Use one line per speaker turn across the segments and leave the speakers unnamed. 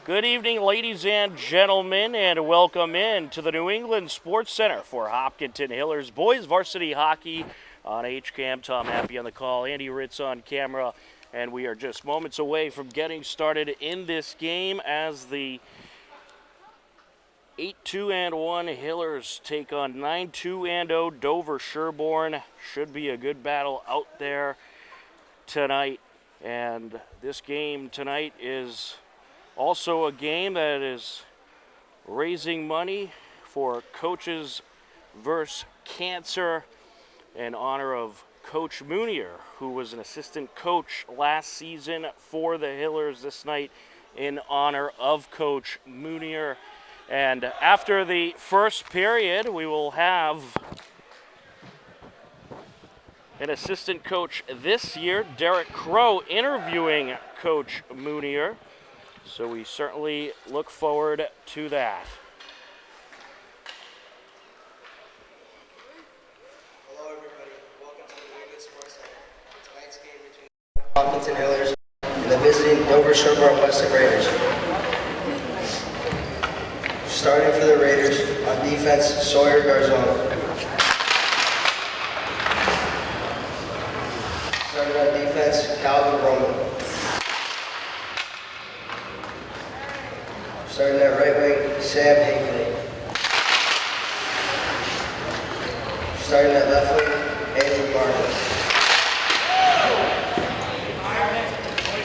Good evening, ladies and gentlemen, and welcome in to the New England Sports Center for Hopkinton Hillers Boys Varsity Hockey on HCAM. Tom Happy on the call, Andy Ritz on camera, and we are just moments away from getting started in this game as the 8-2-1 Hillers take on 9-2-0 Dover Sherborn. Should be a good battle out there tonight, and this game tonight is also a game that is raising money for Coaches vs. Cancer in honor of Coach Munier, who was an assistant coach last season for the Hillers. This night in honor of Coach Munier. And after the first period, we will have an assistant coach this year, Derek Crow, interviewing Coach Munier. So we certainly look forward to that.
Hello everybody, welcome to the New England Sports Center. Tonight's game between Hopkinton Hillers and the visiting Dover Sherborn Weston Raiders. Starting for the Raiders, on defense, Sawyer Garzone. Starting on defense, Calvin Roman. Starting at right wing, Sam Hinckley. Starting at left wing, Andrew Martin.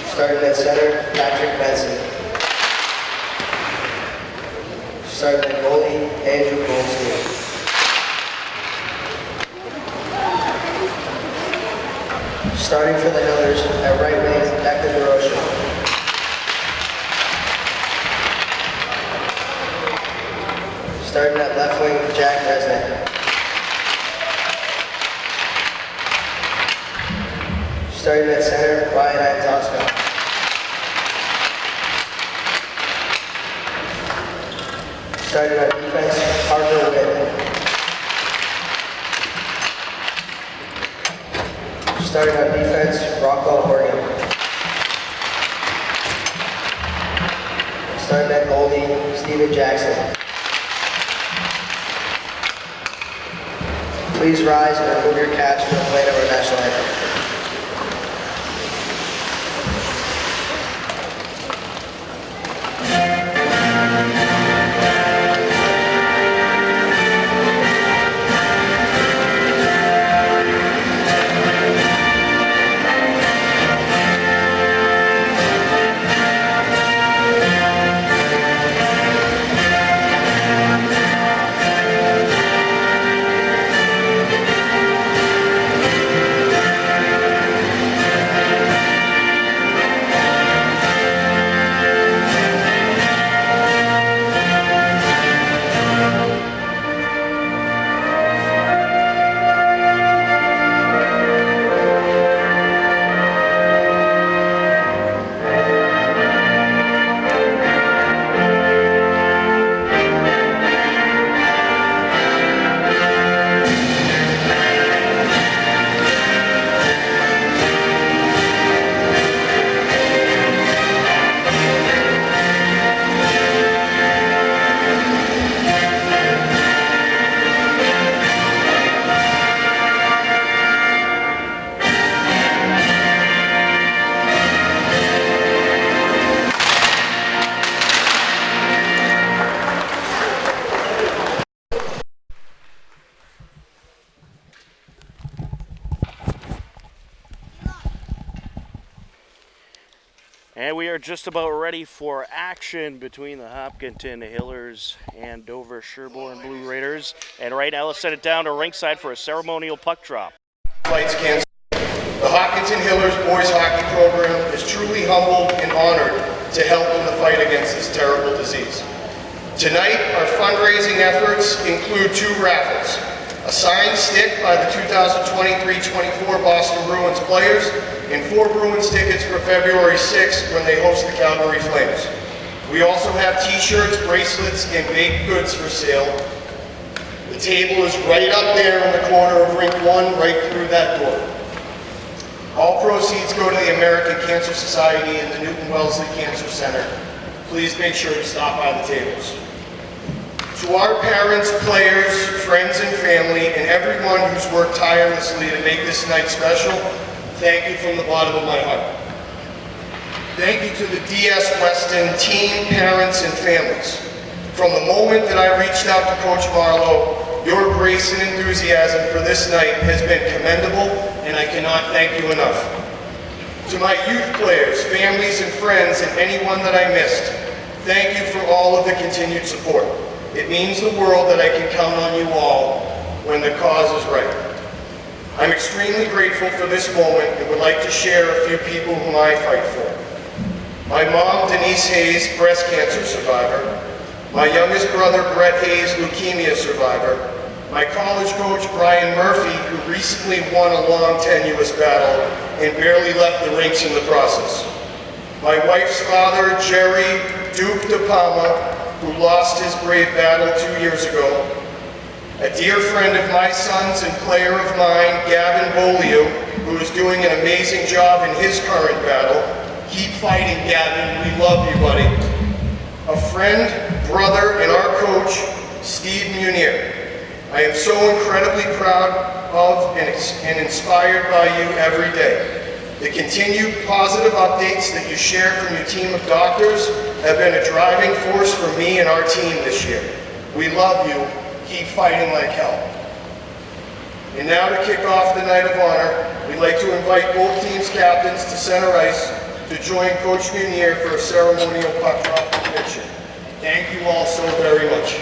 Starting at center, Patrick Benson. Starting at goalie, Andrew Goldstein. Starting for the Hillers, at right wing, Declan DeRocha. Starting at left wing, Jack Resnick. Starting at center, Ryan Antosca. Starting at defense, Parker Witt. Starting at defense, Rocco Horgan. Starting at goalie, Steven Jackson. Please rise and remove your caps for the playing of our national anthem.
And we are just about ready for action between the Hopkinton Hillers and Dover Sherborn Blue Raiders. And right now, let's send it down to ringside for a ceremonial puck drop.
Flights canceled. The Hopkinton Hillers boys hockey program is truly humbled and honored to help in the fight against this terrible disease. Tonight, our fundraising efforts include 2 raffles: a signed stick by the 2023-24 Boston Bruins players, and 4 Bruins tickets for February 6th when they host the Calgary Flames. We also have t-shirts, bracelets, and baked goods for sale. The table is right up there in the corner of Rink 1, right through that door. All proceeds go to the American Cancer Society and the Newton Wellesley Cancer Center. please make sure to stop by the tables. To our parents, players, friends and family, and everyone who's worked tirelessly to make this night special, thank you from the bottom of my heart. Thank you to the DS Weston team, parents, and families. From the moment that I reached out to Coach Marlowe, your grace and enthusiasm for this night has been commendable, and I cannot thank you enough. To my youth players, families, and friends, and anyone that I missed, thank you for all of the continued support. It means the world that I can count on you all when the cause is right. I'm extremely grateful for this moment and would like to share a few people whom I fight for. My mom, Denise Hayes, breast cancer survivor. My youngest brother, Brett Hayes, leukemia survivor. My college coach, Brian Murphy, who recently won a long, tenuous battle and barely left the rinks in the process. My wife's father, Jerry Duke De Palma, who lost his brave battle 2 years ago. A dear friend of my son's and player of mine, Gavin Bolio, who is doing an amazing job in his current battle. Keep fighting, Gavin. We love you, buddy. A friend, brother, and our coach, Steve Munier. I am so incredibly proud of and inspired by you every day. The continued positive updates that you share from your team of doctors have been a driving force for me and our team this year. We love you. Keep fighting like hell. And now to kick off the night of honor, we'd like to invite both teams' captains to center ice to join Coach Munier for a ceremonial puck drop convention. Thank you all so very much.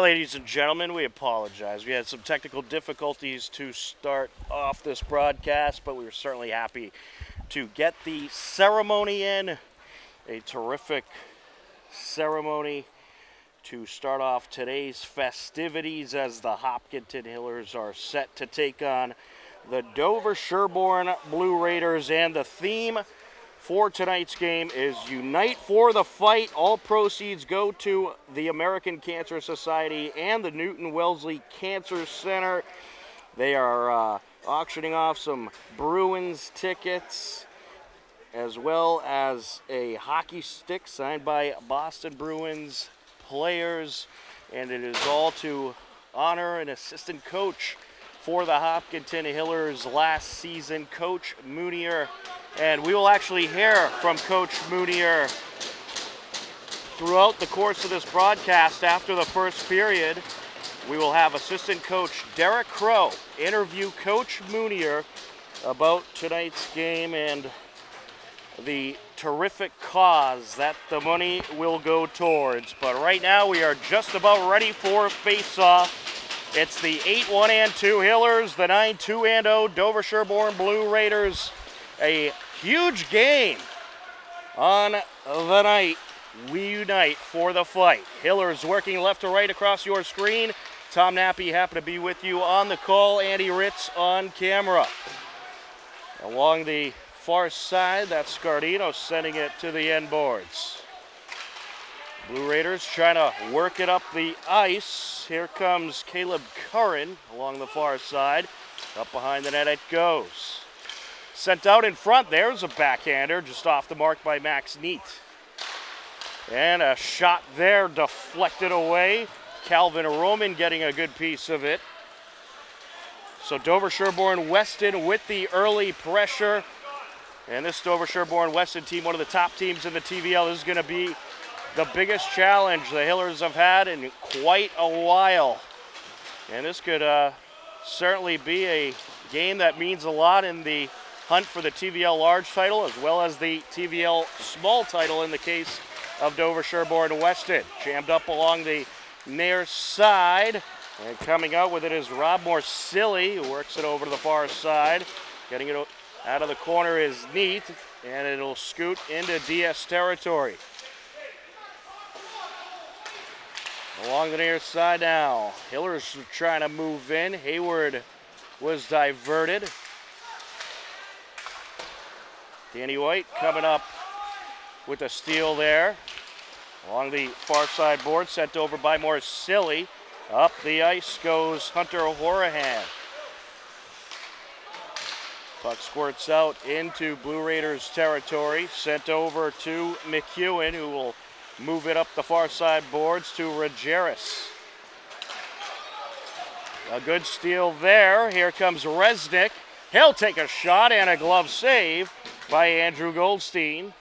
Ladies and gentlemen, we apologize. We had some technical difficulties to start off this broadcast, but we were certainly happy to get the ceremony in. A terrific ceremony to start off today's festivities as the Hopkinton Hillers are set to take on the Dover Sherborn Blue Raiders, and the theme for tonight's game is Unite for the Fight. All proceeds go to the American Cancer Society and the Newton Wellesley Cancer Center. They are auctioning off some Bruins tickets as well as a hockey stick signed by Boston Bruins players, and it is all to honor an assistant coach for the Hopkinton Hillers last season, Coach Munier. And we will actually hear from Coach Munier throughout the course of this broadcast. After the first period, we will have assistant coach Derek Crow interview Coach Munier about tonight's game and the terrific cause that the money will go towards. But right now we are just about ready for face-off. It's the 8-1-2 Hillers, the 9-2-0 Dover Sherborn Blue Raiders. A huge game on the night. We unite for the fight. Hillers working left to right across your screen. Tom Nappy happy to be with you on the call. Andy Ritz on camera. Along the far side, that's Scardino sending it to the end boards. Blue Raiders trying to work it up the ice. Here comes Caleb Curran along the far side. Up behind the net it goes. Sent out in front, there's a backhander just off the mark by Max Neat. And a shot there deflected away. Calvin Roman getting a good piece of it. So Dover Sherborn Weston with the early pressure. And this Dover Sherborn Weston team, one of the top teams in the TVL, this is going to be the biggest challenge the Hillers have had in quite a while. And this could certainly be a game that means a lot in the hunt for the TVL large title as well as the TVL small title in the case of Dover Sherborn Weston. Jammed up along the near side. And coming out with it is Rob Morsilli, who works it over to the far side. Getting it out of the corner is Neat, and it'll scoot into DS territory. Along the near side now. Hillers trying to move in. Hayward was diverted. Danny White coming up with a steal there. Along the far side board, sent over by Morsilli. Up the ice goes Hunter Horahan. Puck squirts out into Blue Raiders territory. Sent over to McEwen, who will move it up the far side boards to Rajeris. A good steal there. Here comes Resnick. He'll take a shot and a glove save by Andrew Goldstein.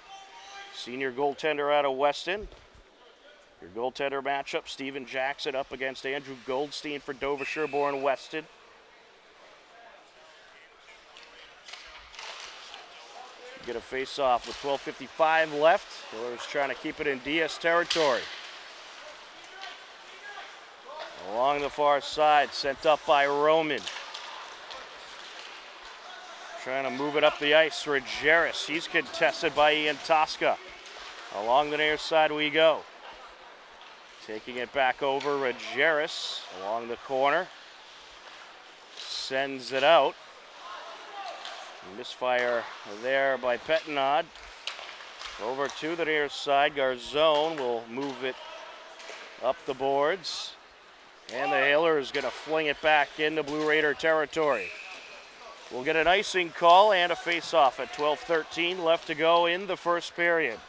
Senior goaltender out of Weston. Your goaltender matchup, Steven Jackson up against Andrew Goldstein for Dover Sherborn Weston. Get a face-off with 12:55 left. Hillers trying to keep it in DS territory. Along the far side, sent up by Roman. Trying to move it up the ice for Rajeris. He's contested by Ian Tosca. Along the near side we go. Taking it back over Rajeris along the corner. Sends it out. Misfire there by Pettenod. Over to the near side. Garzone will move it up the boards. And the Hiller is going to fling it back into Blue Raider territory. We'll get an icing call and a face-off at 12:13 left to go in the first period.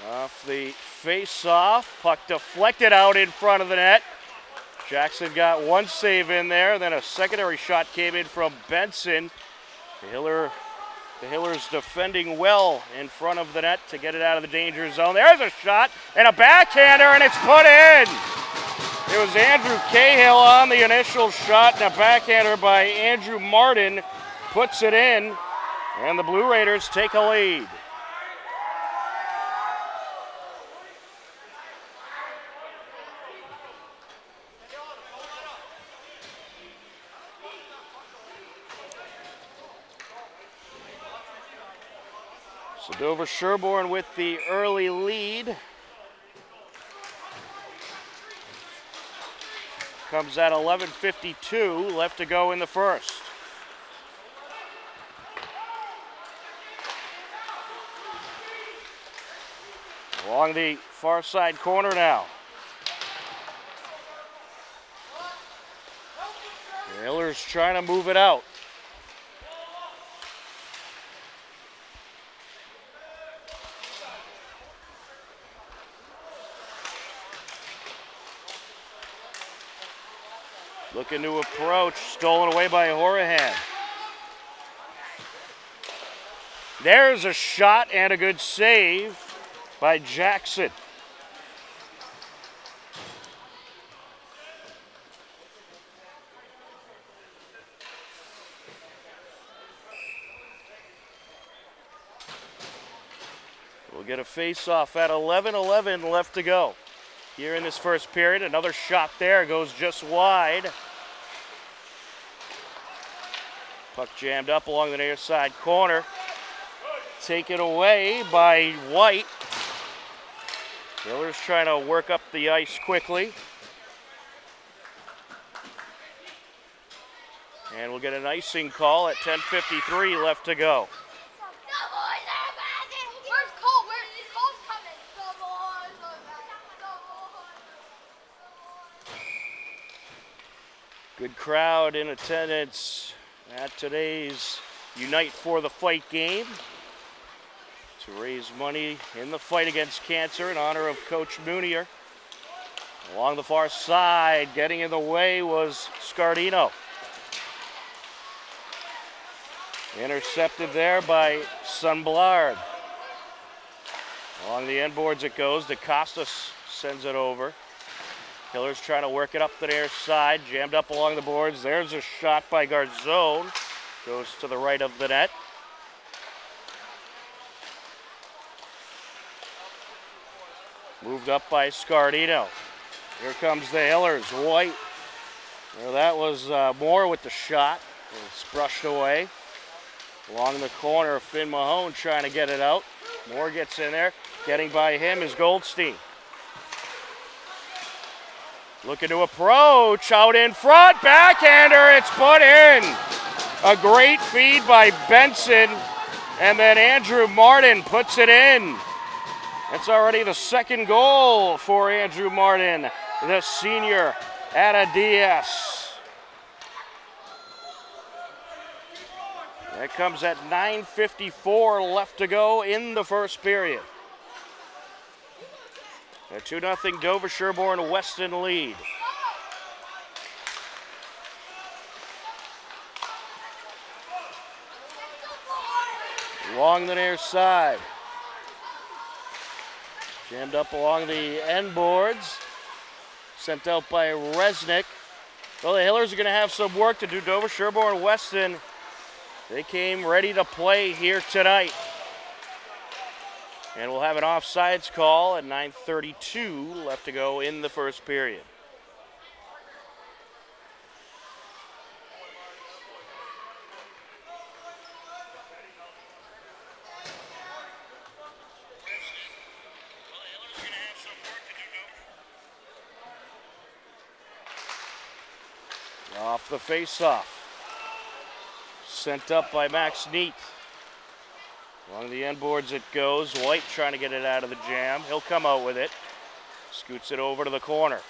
Off the face-off, puck deflected out in front of the net. Jackson got one save in there, then a secondary shot came in from Benson. The Hillers defending well in front of the net to get it out of the danger zone. There's a shot and a backhander, and it's put in. It was Andrew Cahill on the initial shot, and a backhander by Andrew Martin puts it in, and the Blue Raiders take a lead. So Dover Sherborn with the early lead. Comes at 11:52 left to go in the first. Along the far side corner now. The Hillers trying to move it out. Looking to approach, stolen away by Horahan. There's a shot and a good save by Jackson. We'll get a face-off at 11:11 left to go. Here in this first period, another shot there goes just wide. Puck jammed up along the near side corner. Taken away by White. Hillers trying to work up the ice quickly. And we'll get an icing call at 10:53 left to go. Good crowd in attendance at today's Unite for the Fight game to raise money in the fight against cancer in honor of Coach Munier. Along the far side, getting in the way was Scardino. Intercepted there by Sunblard. Along the end boards it goes. DeCosta sends it over. Hillers trying to work it up the near side. Jammed up along the boards. There's a shot by Garzone. Goes to the right of the net. Moved up by Scardino. Here comes the Hillers. White. Well, that was Moore with the shot. It's brushed away. Along the corner, Finn Mahone trying to get it out. Moore gets in there. Getting by him is Goldstein. Looking to approach. Out in front. Backhander. It's put in. A great feed by Benson. And then Andrew Martin puts it in. That's already the second goal for Andrew Martin, the senior at a DS. That comes at 9:54 left to go in the first period. A 2-0 Dover Sherborn Weston lead. Along the near side. Jammed up along the end boards. Sent out by Resnick. Well, the Hillers are going to have some work to do. Dover Sherborn Weston, they came ready to play here tonight. And we'll have an offsides call at 9:32 left to go in the first period. Off the face-off. Sent up by Max Neat. Along the end boards it goes. White trying to get it out of the jam. He'll come out with it. Scoots it over to the corner.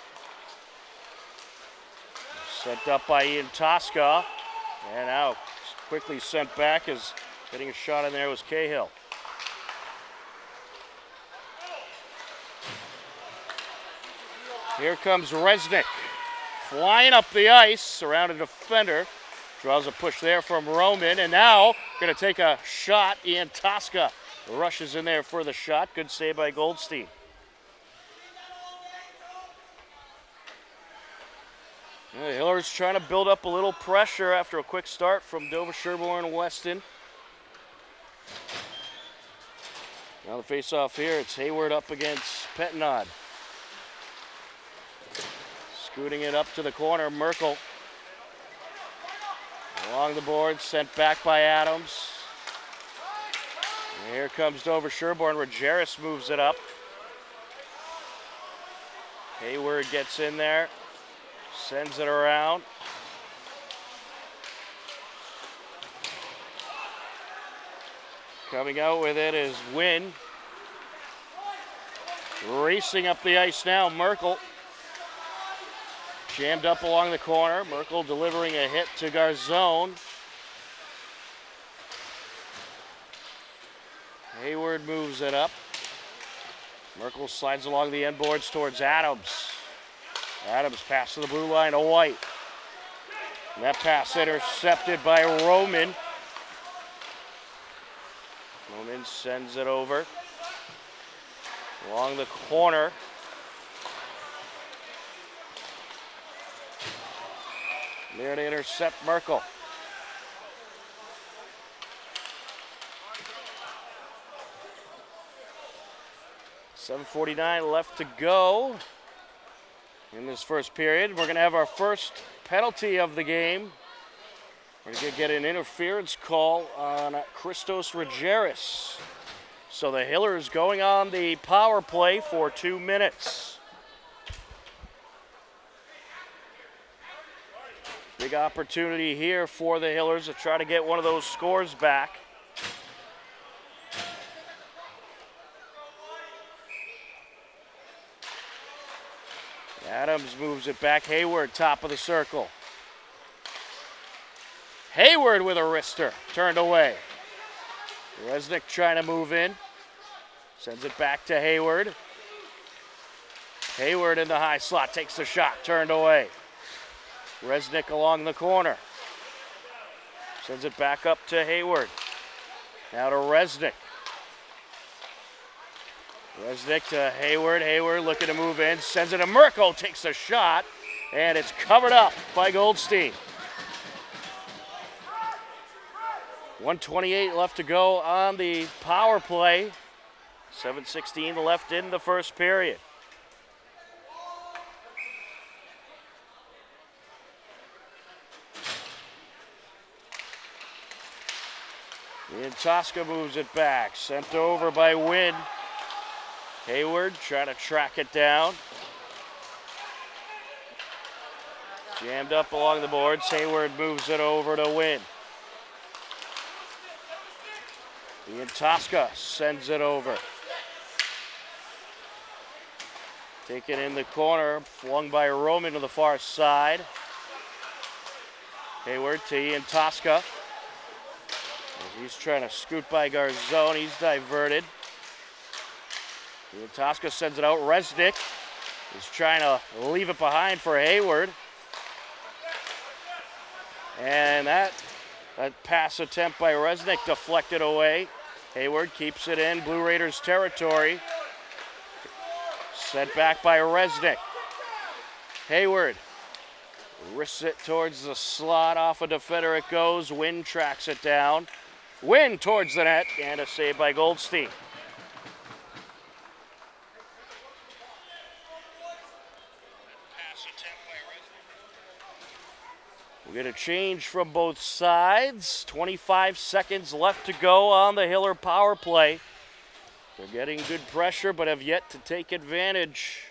Sent up by Ian Tosca. And out. Quickly sent back as getting a shot in there was Cahill. Here comes Resnick. Flying up the ice around a defender. Draws a push there from Roman, and now going to take a shot. Ian Tosca rushes in there for the shot. Good save by Goldstein. The Hillers trying to build up a little pressure after a quick start from Dover Sherborn Weston. Now the face-off here, it's Hayward up against Pettenod. Scooting it up to the corner, Merkel. Along the board, sent back by Adams. And here comes Dover Sherborn. Rogeris moves it up. Hayward gets in there, sends it around. Coming out with it is Wynn. Racing up the ice now, Merkel. Jammed up along the corner. Merkel delivering a hit to Garzone. Hayward moves it up. Merkel slides along the end boards towards Adams. Adams pass to the blue line to White. And that pass intercepted by Roman. Roman sends it over. Along the corner. There to intercept Merkel. .749 left to go in this first period. We're going to have our first penalty of the game. We're going to get an interference call on Christos Rogeris. So the Hillers going on the power play for 2 minutes. Big opportunity here for the Hillers to try to get one of those scores back. Adams moves it back. Hayward, top of the circle. Hayward with a wrister, turned away. Resnick trying to move in. Sends it back to Hayward. Hayward in the high slot, takes the shot, turned away. Resnick along the corner. Sends it back up to Hayward. Now to Resnick. Resnick to Hayward. Hayward looking to move in. Sends it to Mirko. Takes a shot. And it's covered up by Goldstein. 1:28 left to go on the power play. 7:16 left in the first period. And Tosca moves it back. Sent over by Wynn. Hayward trying to track it down. Jammed up along the boards. Hayward moves it over to Wynn. Ian Tosca sends it over. Taken in the corner, flung by Roman to the far side. Hayward to Ian Tosca. He's trying to scoot by Garzone. He's diverted. Ian Tosca sends it out. Resnick is trying to leave it behind for Hayward. And that pass attempt by Resnick deflected away. Hayward keeps it in Blue Raiders territory. Sent back by Resnick. Hayward wrists it towards the slot. Off a defender it goes. Wynn tracks it down. Wynn towards the net, and a save by Goldstein. We'll get a change from both sides. 25 seconds left to go on the Hiller power play. They're getting good pressure, but have yet to take advantage.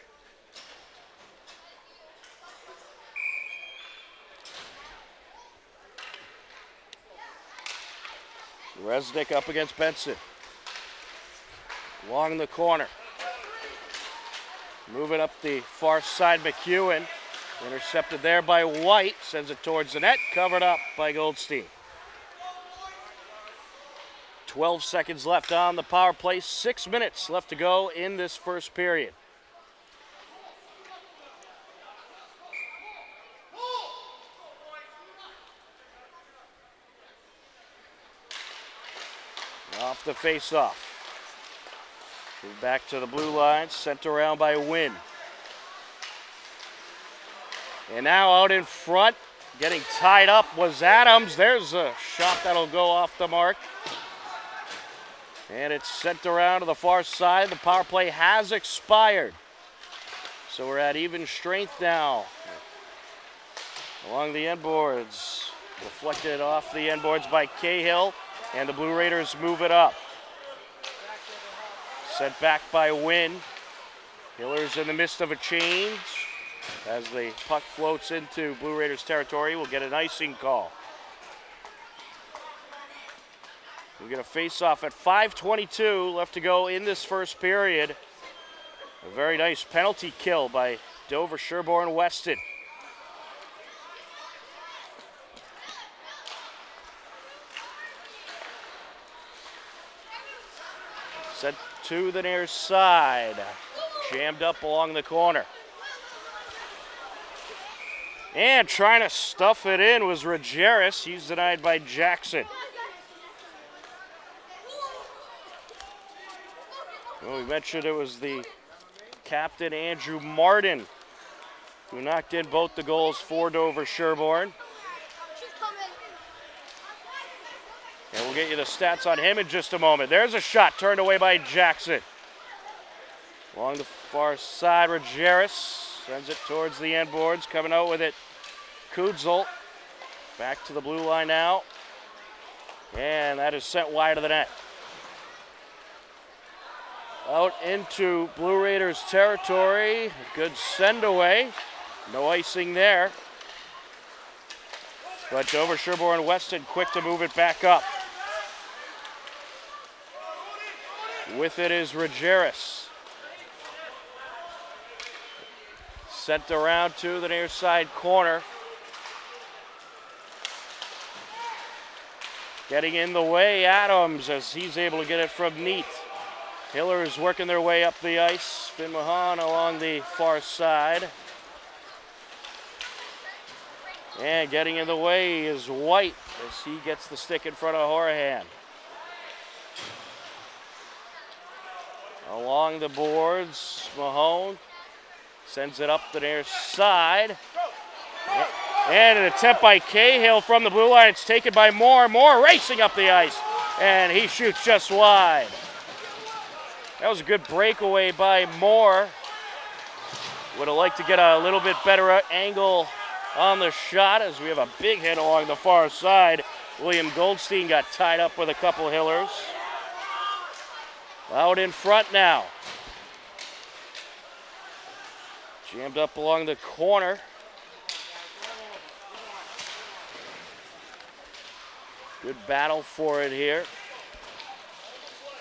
Resnick up against Benson. Along the corner. Moving up the far side, McEwen. Intercepted there by White. Sends it towards the net. Covered up by Goldstein. 12 seconds left on the power play. 6 minutes left to go in this first period. Off the face-off. Back to the blue line. Sent around by Wynn. And now out in front, getting tied up was Adams. There's a shot that'll go off the mark. And it's sent around to the far side. The power play has expired. So we're at even strength now. Along the end boards. Deflected off the end boards by Cahill. And the Blue Raiders move it up. Sent back by Wynn. Hiller's in the midst of a change. As the puck floats into Blue Raiders territory, we'll get an icing call. We get a face-off at 5:22 left to go in this first period. A very nice penalty kill by Dover, Sherborn, Weston. Sent to the near side. Jammed up along the corner. And trying to stuff it in was Rogers. He's denied by Jackson. Well, we mentioned it was the captain, Andrew Martin, who knocked in both the goals for Dover Sherborn. And we'll get you the stats on him in just a moment. There's a shot turned away by Jackson. Along the far side, Rogers sends it towards the end boards. Coming out with it, Kudzel. Back to the blue line now. And that is sent wide of the net. Out into Blue Raiders territory. Good send away. No icing there. But Dover, Sherborn, Weston quick to move it back up. With it is Rogers. Sent around to the near side corner. Getting in the way, Adams, as he's able to get it from Neat. Hillers working their way up the ice. Finn Mahan along the far side. And getting in the way is White as he gets the stick in front of Horahan. Along the boards, Mahone sends it up the near side. And an attempt by Cahill from the blue line. It's taken by Moore. Moore racing up the ice. And he shoots just wide. That was a good breakaway by Moore. Would have liked to get a little bit better angle on the shot as we have a big hit along the far side. William Goldstein got tied up with a couple Hillers. Out in front now. Jammed up along the corner. Good battle for it here.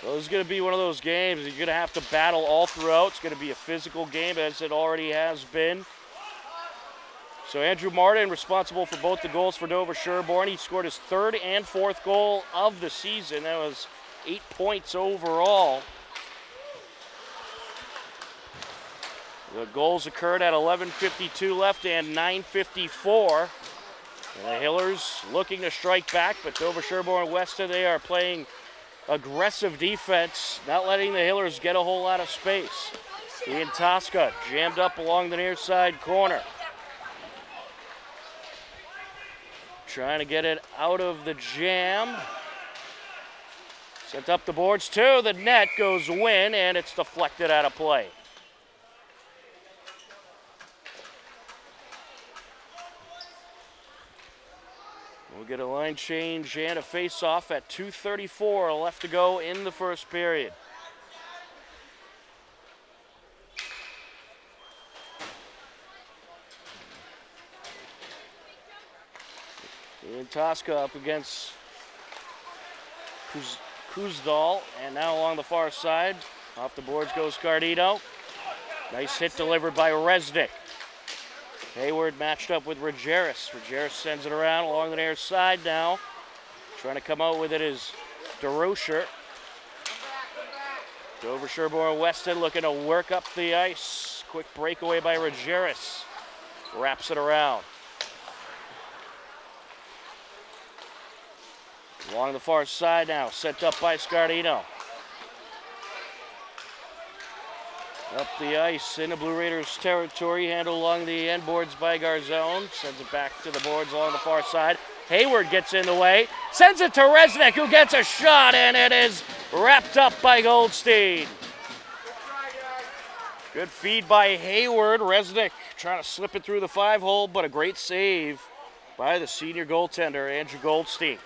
So this is going to be one of those games you're going to have to battle all throughout. It's going to be a physical game as it already has been. So Andrew Martin responsible for both the goals for Dover Sherborn. He scored his third and fourth goal of the season. That was 8 points overall. The goals occurred at 11:52 left and 9:54. And the Hillers looking to strike back, but Dover Sherborn Weston, they are playing aggressive defense, not letting the Hillers get a whole lot of space. Ian Tosca jammed up along the near side corner. Trying to get it out of the jam. Sent up the boards to the net, goes Wynn, and it's deflected out of play. We'll get a line change and a face-off at 2:34 left to go in the first period. Ian Tosca up against Kuzdal, and now along the far side. Off the boards goes Cardino. Nice hit delivered by Resnick. Hayward matched up with Rogeris. Rogeris sends it around along the near side now. Trying to come out with it is DeRocher. Dover Sherborn Weston looking to work up the ice. Quick breakaway by Rogeris. Wraps it around. Along the far side now, sent up by Scardino. Up the ice into Blue Raiders territory, handled along the end boards by Garzone. Sends it back to the boards along the far side. Hayward gets in the way, sends it to Resnick, who gets a shot, and it is wrapped up by Goldstein. Good feed by Hayward. Resnick trying to slip it through the 5-hole, but a great save by the senior goaltender, Andrew Goldstein.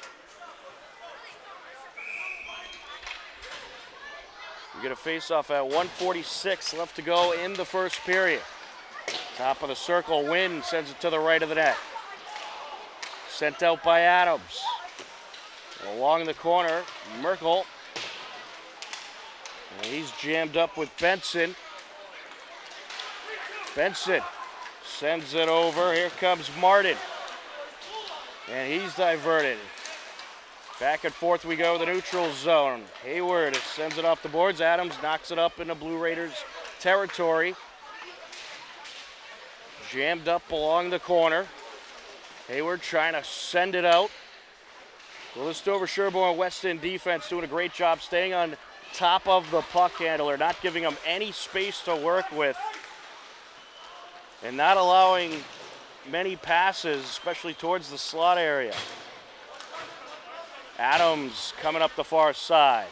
We get a face-off at 1:46 left to go in the first period. Top of the circle, Wynn sends it to the right of the net. Sent out by Adams. Along the corner, Merkel. And he's jammed up with Benson. Benson sends it over. Here comes Martin. And he's diverted. Back and forth we go, the neutral zone. Hayward sends it off the boards. Adams knocks it up into Blue Raiders territory. Jammed up along the corner. Hayward trying to send it out. Well, this Dover Sherborn Weston defense doing a great job staying on top of the puck handler, not giving them any space to work with, and not allowing many passes, especially towards the slot area. Adams coming up the far side.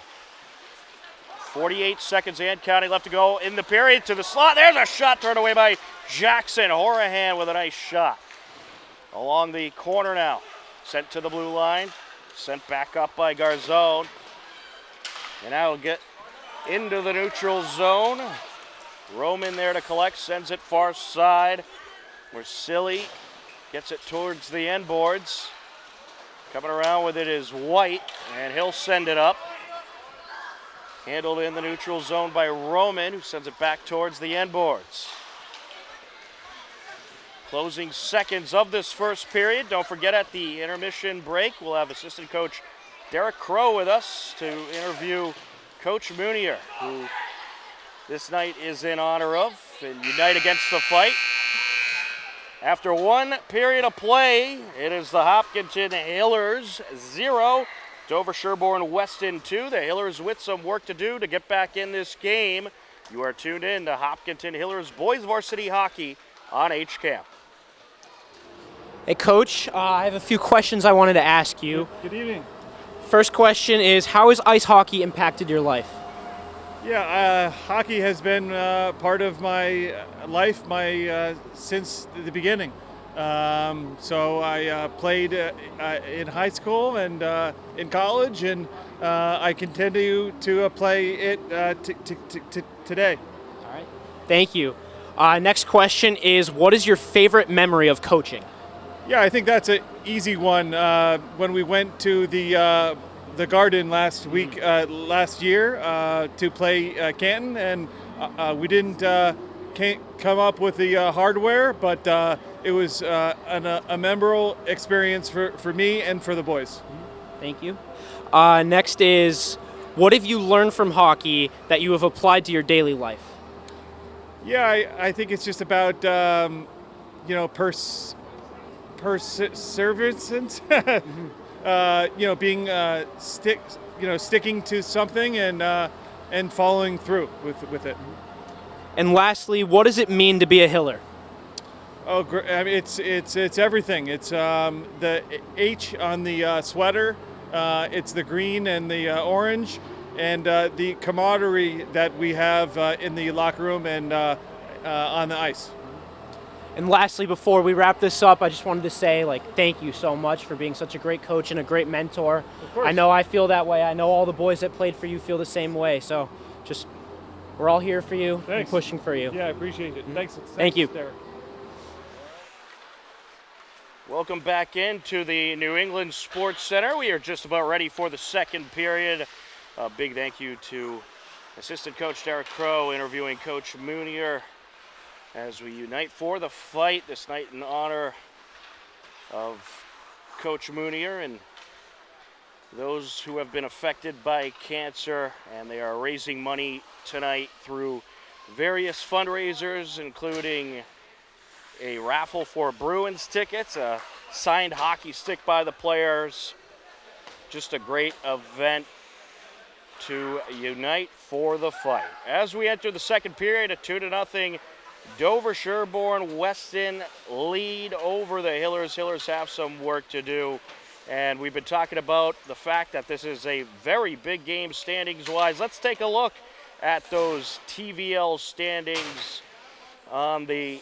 48 seconds and counting left to go in the period to the slot. There's a shot turned away by Jackson. Horahan with a nice shot. Along the corner now. Sent to the blue line. Sent back up by Garzone. And now we'll get into the neutral zone. Roman there to collect. Sends it far side. Where Silly gets it towards the end boards. Coming around with it is White, and he'll send it up. Handled in the neutral zone by Roman, who sends it back towards the end boards. Closing seconds of this first period. Don't forget, at the intermission break, we'll have assistant coach Derek Crow with us to interview Coach Munier, who this night is in honor of and unite against the fight. After one period of play, it is the Hopkinton Hillers 0, Dover Sherborn Weston 2. The Hillers with some work to do to get back in this game. You are tuned in to Hopkinton Hillers Boys Varsity Hockey on HCAM.
Hey, Coach, I have a few questions I wanted to ask you.
Good evening.
First question is, how has ice hockey impacted your life?
Yeah, hockey has been part of my life since the beginning. So I played in high school and in college, and I continue to play it today.
All right. Thank you. Next question is, what is your favorite memory of coaching?
Yeah, I think that's an easy one. When we went to the Garden last year to play Canton, and we didn't come up with the hardware, but it was a memorable experience for me and for the boys.
Thank you. Next is, what have you learned from hockey that you have applied to your daily life?
Yeah, I think it's just about perseverance. Being sticking to something and following through with it.
And lastly, what does it mean to be a Hiller?
Oh, I mean, it's everything. It's the H on the sweater. It's the green and the orange, and the camaraderie that we have in the locker room and on the ice.
And lastly, before we wrap this up, I just wanted to say, thank you so much for being such a great coach and a great mentor.
Of course.
I know I feel that way. I know all the boys that played for you feel the same way. So we're all here for you and pushing for you.
Yeah, I appreciate it. Thanks.
Thank you.
Derek.
Welcome back into the New England Sports Center. We are just about ready for the second period. A big thank you to assistant coach Derek Crow interviewing Coach Munier as we unite for the fight this night in honor of Coach Munier and those who have been affected by cancer, and they are raising money tonight through various fundraisers, including a raffle for Bruins tickets, a signed hockey stick by the players. Just a great event to unite for the fight. As we enter the second period, a 2-0 Dover Sherborn Weston lead over the Hillers. Hillers have some work to do, and we've been talking about the fact that this is a very big game standings-wise. Let's take a look at those TVL standings. On the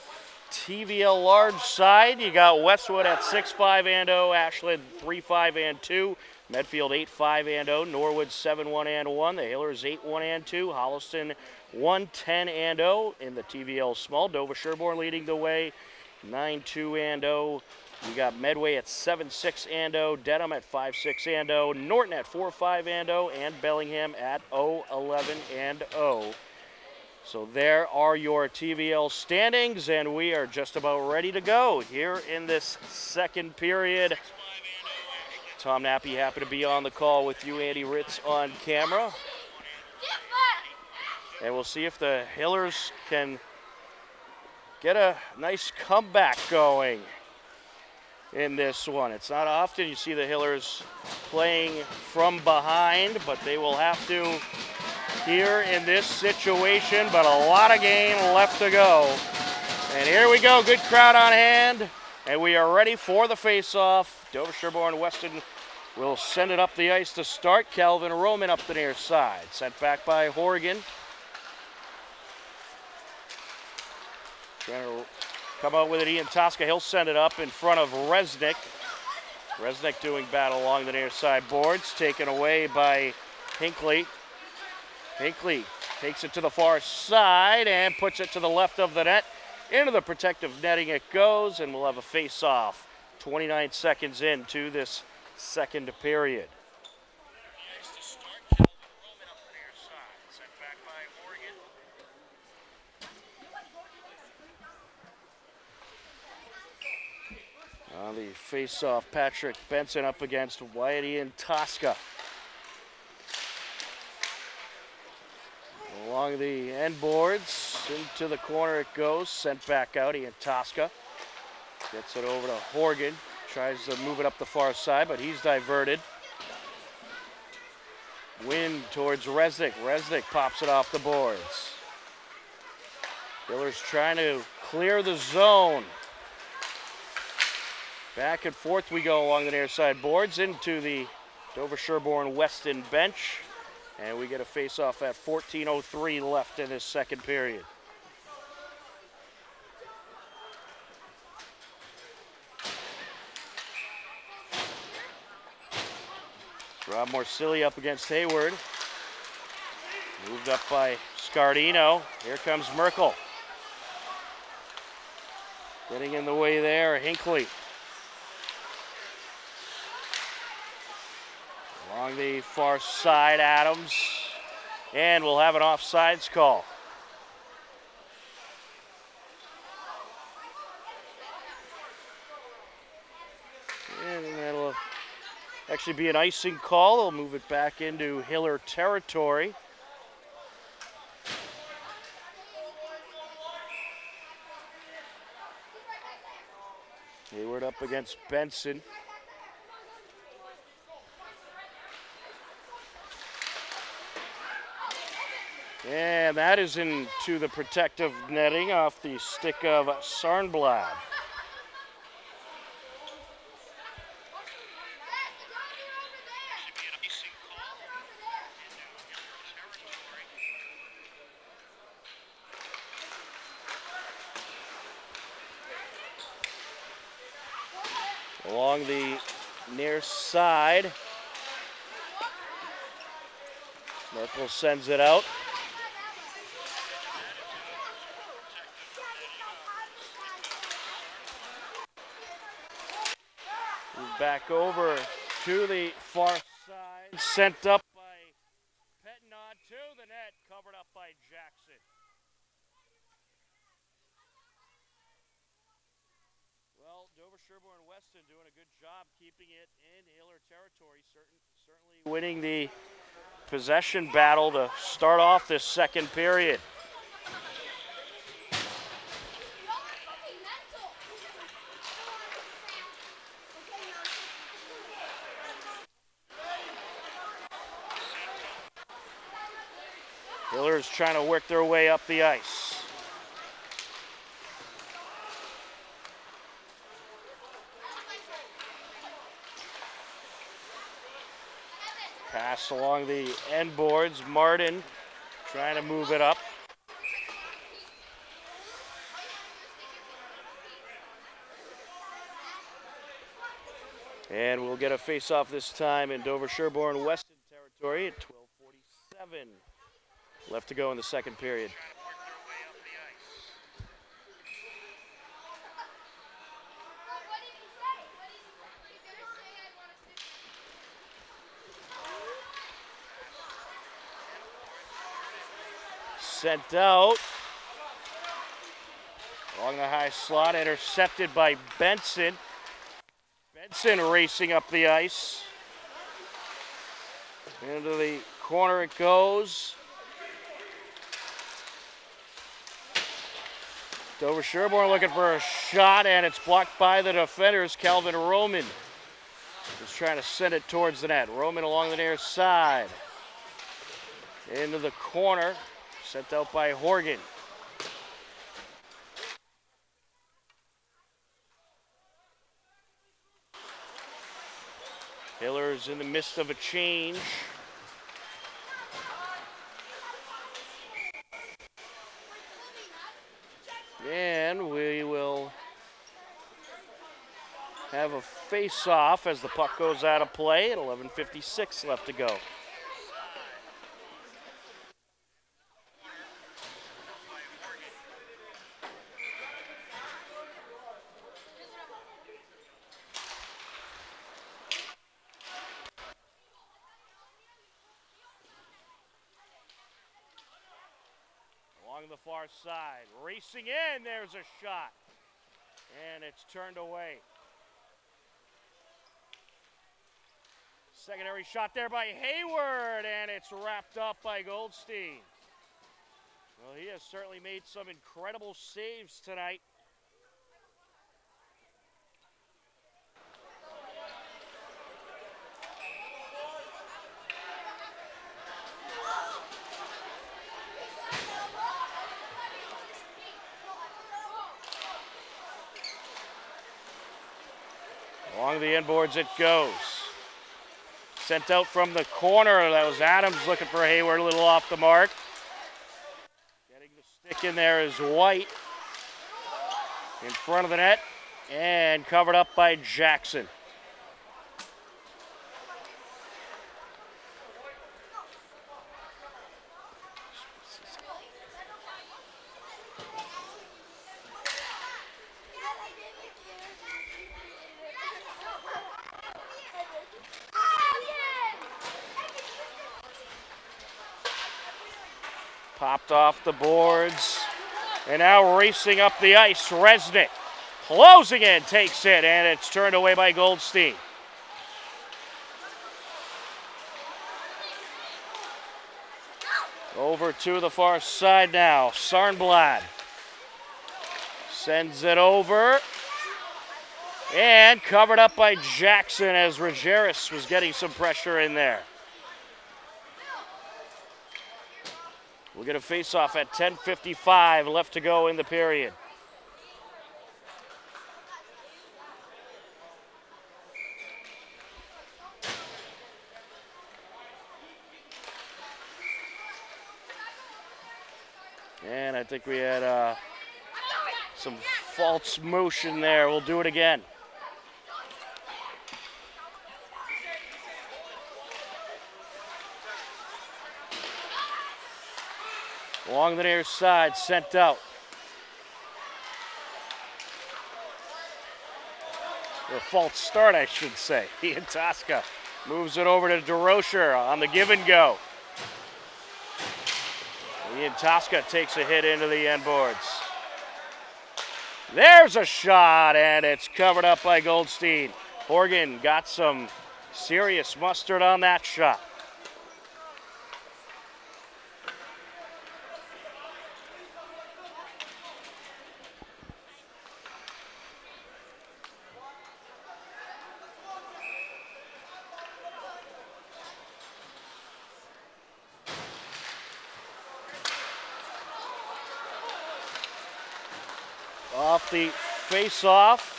TVL large side, you got Westwood at 6-5-0, Ashland 3-5-2, Medfield 8-5-0, Norwood 7-1-1, the Hillers 8-1-2, Holliston 1-10-0 in the TVL small. Dover Sherborn leading the way 9-2-0. You got Medway at 7-6-0, Dedham at 5-6-0, Norton at 4-5-0, and Bellingham at 0-11-0. So there are your TVL standings, and we are just about ready to go here in this second period. Tom Nappy happy to be on the call with you, Andy Ritz on camera. And we'll see if the Hillers can get a nice comeback going in this one. It's not often you see the Hillers playing from behind, but they will have to here in this situation, but a lot of game left to go. And here we go, good crowd on hand, and we are ready for the face-off. Dover Sherborn Weston will send it up the ice to start. Calvin Roman up the near side, sent back by Horgan. Trying to come out with it, Ian Tosca. He'll send it up in front of Resnick. Resnick doing battle along the near side boards, taken away by Hinckley. Hinckley takes it to the far side and puts it to the left of the net. Into the protective netting it goes, and we'll have a face-off 29 seconds into this second period. On the face-off, Patrick Benson up against Wyatt Ian Tosca. Along the end boards, into the corner it goes, sent back out. Ian Tosca gets it over to Horgan, tries to move it up the far side, but he's diverted. Wind towards Resnick. Resnick pops it off the boards. Hillers trying to clear the zone. Back and forth we go along the near side boards into the Dover Sherborn Weston bench. And we get a face-off at 14:03 left in this second period. Rob Morsilli up against Hayward. Moved up by Scardino. Here comes Merkel. Getting in the way there, Hinckley. Along the far side, Adams. And we'll have an offsides call. And that'll actually be an icing call. They'll move it back into Hiller territory. Hayward up against Benson. And that is into the protective netting off the stick of Sarnblad. Along the near side, Merkel sends it out. Back over to the far side, sent up by Pettenod to the net, covered up by Jackson. Well, Dover Sherborn Weston doing a good job keeping it in Hiller territory, certainly winning the possession battle to start off this second period. Hillers trying to work their way up the ice. Pass along the end boards. Martin trying to move it up. And we'll get a face-off this time in Dover Sherborn Weston territory at 12:47. Left to go in the second period. Sent out. Along the high slot, intercepted by Benson. Benson racing up the ice. Into the corner it goes. Dover Sherborn looking for a shot, and it's blocked by the defenders. Calvin Roman is trying to send it towards the net. Roman along the near side. Into the corner, sent out by Horgan. Hillers in the midst of a change. And we will have a face-off as the puck goes out of play at 11:56 left to go. Along the far side, racing in, there's a shot. And it's turned away. Secondary shot there by Hayward, and it's wrapped up by Goldstein. Well, he has certainly made some incredible saves tonight. Along the inboards it goes. Sent out from the corner. That was Adams looking for Hayward, a little off the mark. Getting the stick in there is White. In front of the net and covered up by Jackson. Popped off the boards. And now racing up the ice, Resnick. Closing in, takes it, and it's turned away by Goldstein. Over to the far side now, Sarnblad. Sends it over. And covered up by Jackson as Rogeris was getting some pressure in there. We'll get a face-off at 10:55 left to go in the period. And I think we had some false motion there. We'll do it again. Along the near side, sent out. Or false start, I should say. Ian Tosca moves it over to DeRocher on the give and go. Ian Tosca takes a hit into the end boards. There's a shot, and it's covered up by Goldstein. Horgan got some serious mustard on that shot. Off the face-off.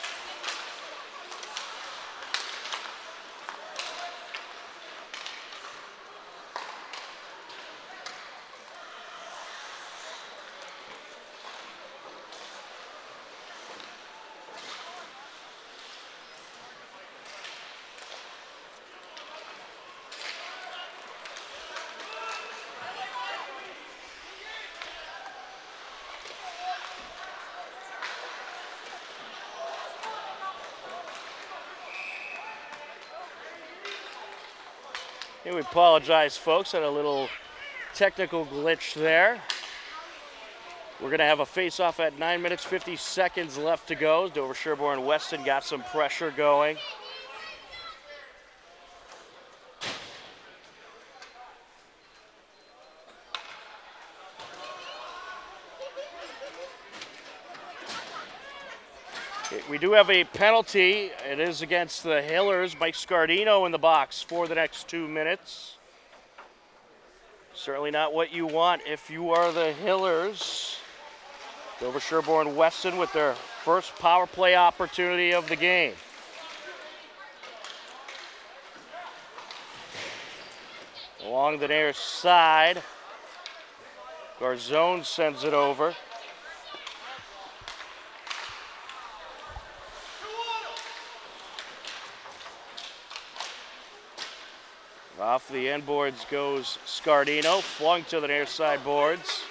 And we apologize, folks, had a little technical glitch there. We're going to have a face-off at 9 minutes, 50 seconds left to go. Dover Sherborn Weston got some pressure going. We do have a penalty. It is against the Hillers. Mike Scardino in the box for the next 2 minutes. Certainly not what you want if you are the Hillers. Dover Sherborn Weston with their first power play opportunity of the game. Along the near side, Garzone sends it over. Off the end boards goes Scardino, flung to the near side boards.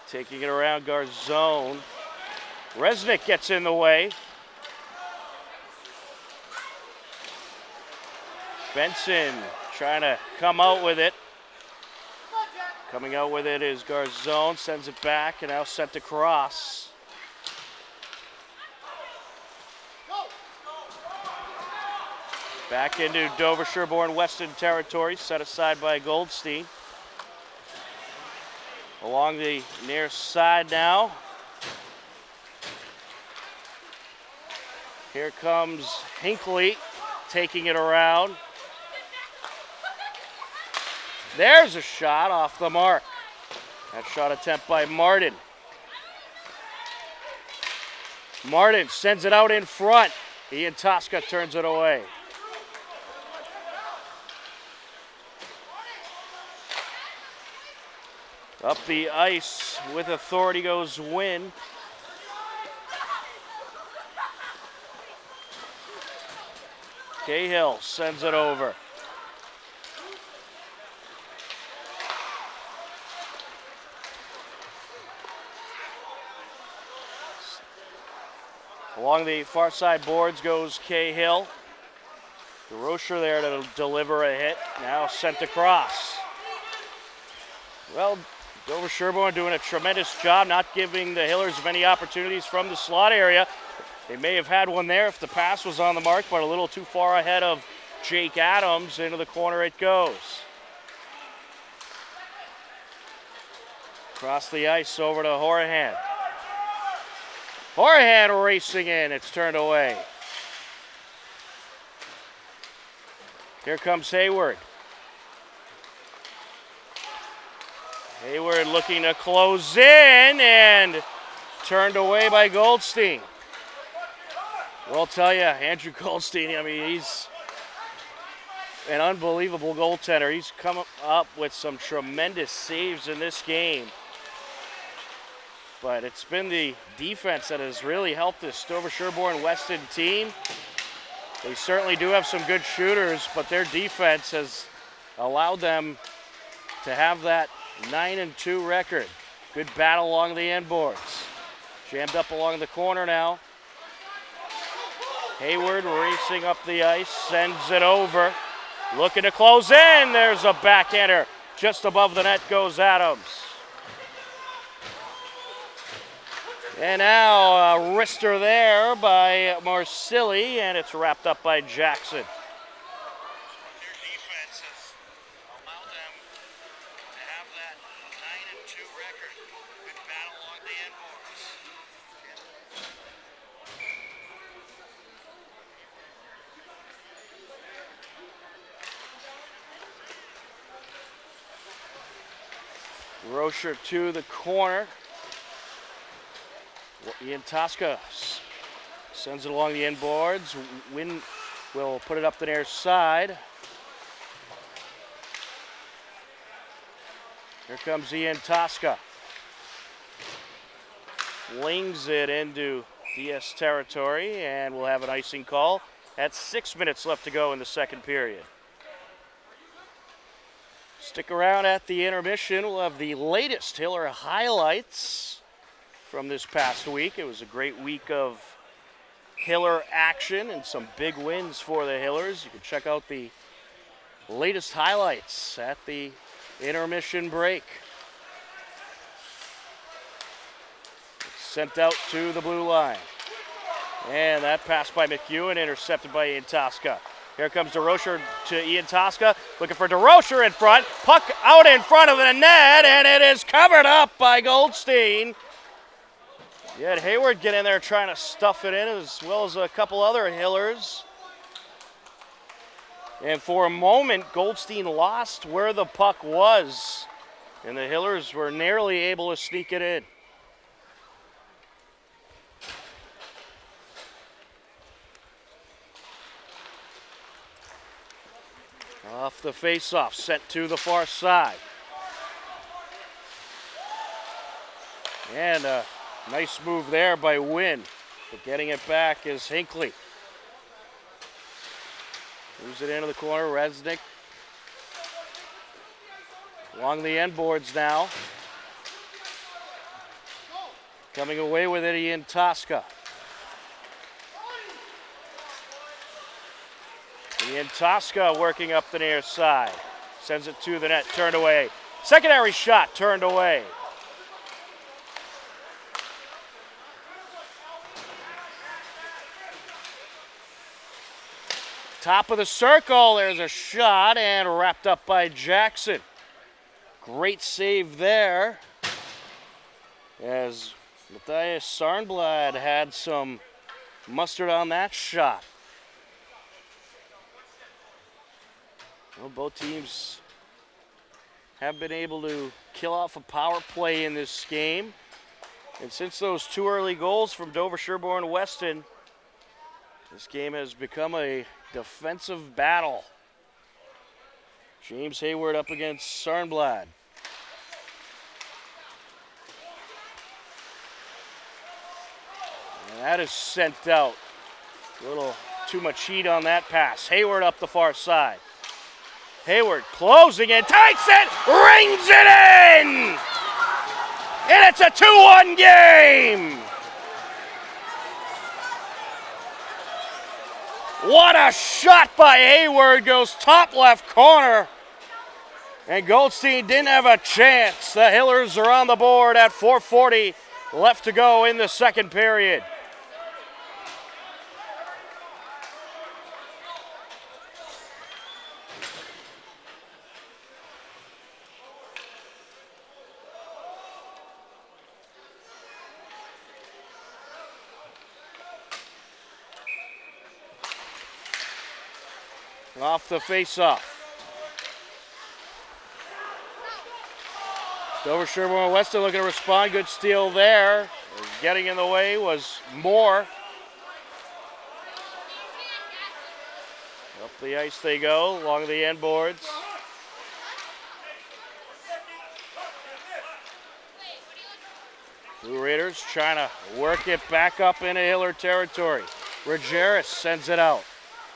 Taking it around Garzone. Resnick gets in the way. Benson trying to come out with it. Coming out with it is Garzone, sends it back and now sent across. Back into Dover Sherborn Weston territory, set aside by Goldstein. Along the near side now. Here comes Hinckley taking it around. There's a shot off the mark. That shot attempt by Martin. Martin sends it out in front. Ian Tosca turns it away. Up the ice with authority goes Wynn. Cahill sends it over. Along the far side boards goes Cahill. DeRocher there to deliver a hit. Now sent across. Well, Dover Sherborn doing a tremendous job not giving the Hillers many opportunities from the slot area. They may have had one there if the pass was on the mark, but a little too far ahead of Jake Adams. Into the corner it goes. Across the ice over to Horahan. Horahan racing in. It's turned away. Here comes Hayward. Hayward looking to close in and turned away by Goldstein. Well, I'll tell you, Andrew Goldstein, I mean, he's an unbelievable goaltender. He's come up with some tremendous saves in this game. But it's been the defense that has really helped this Dover Sherborn Weston team. They certainly do have some good shooters, but their defense has allowed them to have that 9-2 record. Good battle along the end boards. Jammed up along the corner now. Hayward racing up the ice, sends it over. Looking to close in. There's a backhander. Just above the net goes Adams. And now a wrister there by Marsili, and it's wrapped up by Jackson. Their defense has allowed them to have that 9-2 record. Good battle along the end boards. Rocher to the corner. Ian Tosca sends it along the end boards. Wynn will put it up the near side. Here comes Ian Tosca. Flings it into DS territory, and we'll have an icing call at 6 minutes left to go in the second period. Stick around at the intermission. We'll have the latest Hiller highlights from this past week. It was a great week of Hiller action and some big wins for the Hillers. You can check out the latest highlights at the intermission break. Sent out to the blue line. And that pass by McEwen, intercepted by Ian Tosca. Here comes DeRocher to Ian Tosca, looking for DeRocher in front. Puck out in front of the net, and it is covered up by Goldstein. You had Hayward get in there trying to stuff it in, as well as a couple other Hillers. And for a moment, Goldstein lost where the puck was, and the Hillers were nearly able to sneak it in. Off the faceoff, sent to the far side. And a nice move there by Wynn. But getting it back is Hinckley. Moves it into the corner, Resnick. Along the end boards now. Coming away with it, Ian Tosca. Ian Tosca working up the near side. Sends it to the net, turned away. Secondary shot, turned away. Top of the circle, there's a shot and wrapped up by Jackson. Great save there, as Matthias Sarnblad had some mustard on that shot. Well, both teams have been able to kill off a power play in this game. And since those 2 early goals from Dover, Sherborn, and Weston, this game has become a defensive battle. James Hayward up against Sarnblad. And that is sent out. A little too much heat on that pass. Hayward up the far side. Hayward closing in, takes it, rings it in! And it's a 2-1 game! What a shot by Hayward, goes top left corner. And Goldstein didn't have a chance. The Hillers are on the board at 4:40 left to go in the second period. Off the face-off. Dover, Sherborn, Weston looking to respond. Good steal there. Getting in the way was Moore. Up the ice they go, along the end boards. Blue Raiders trying to work it back up into Hiller territory. Rogeris sends it out.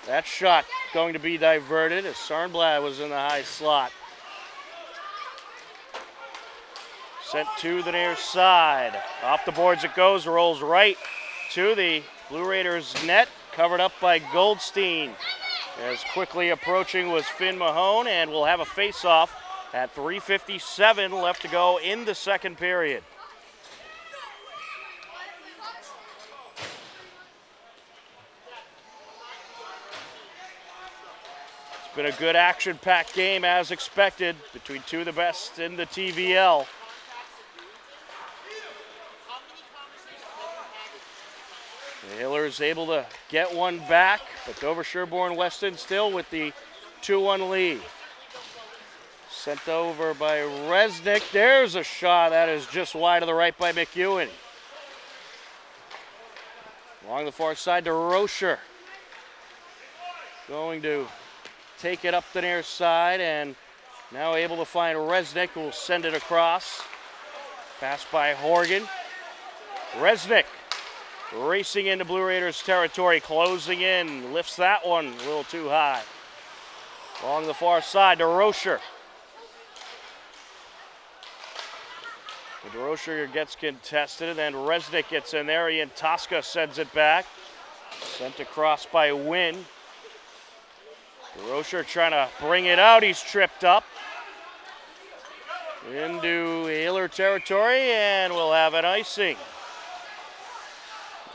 That shot going to be diverted as Sarnblad was in the high slot. Sent to the near side. Off the boards it goes, rolls right to the Blue Raiders net, covered up by Goldstein. As quickly approaching was Finn Mahone, and we'll have a face-off at 3:57 left to go in the second period. Been a good action-packed game as expected between two of the best in the TVL. The Hillers able to get one back, but Dover, Sherborn, Weston still with the 2-1 lead. Sent over by Resnick. There's a shot that is just wide to the right by McEwen. Along the far side to Rocher. Going to take it up the near side and now able to find Resnick, who will send it across. Pass by Horgan. Resnick racing into Blue Raiders territory, closing in, lifts that one a little too high. Along the far side to Rocher. Rocher gets contested, and then Resnick gets in there. Ian Tosca sends it back. Sent across by Wynn. Rocher trying to bring it out. He's tripped up into Hiller territory, and we'll have an icing.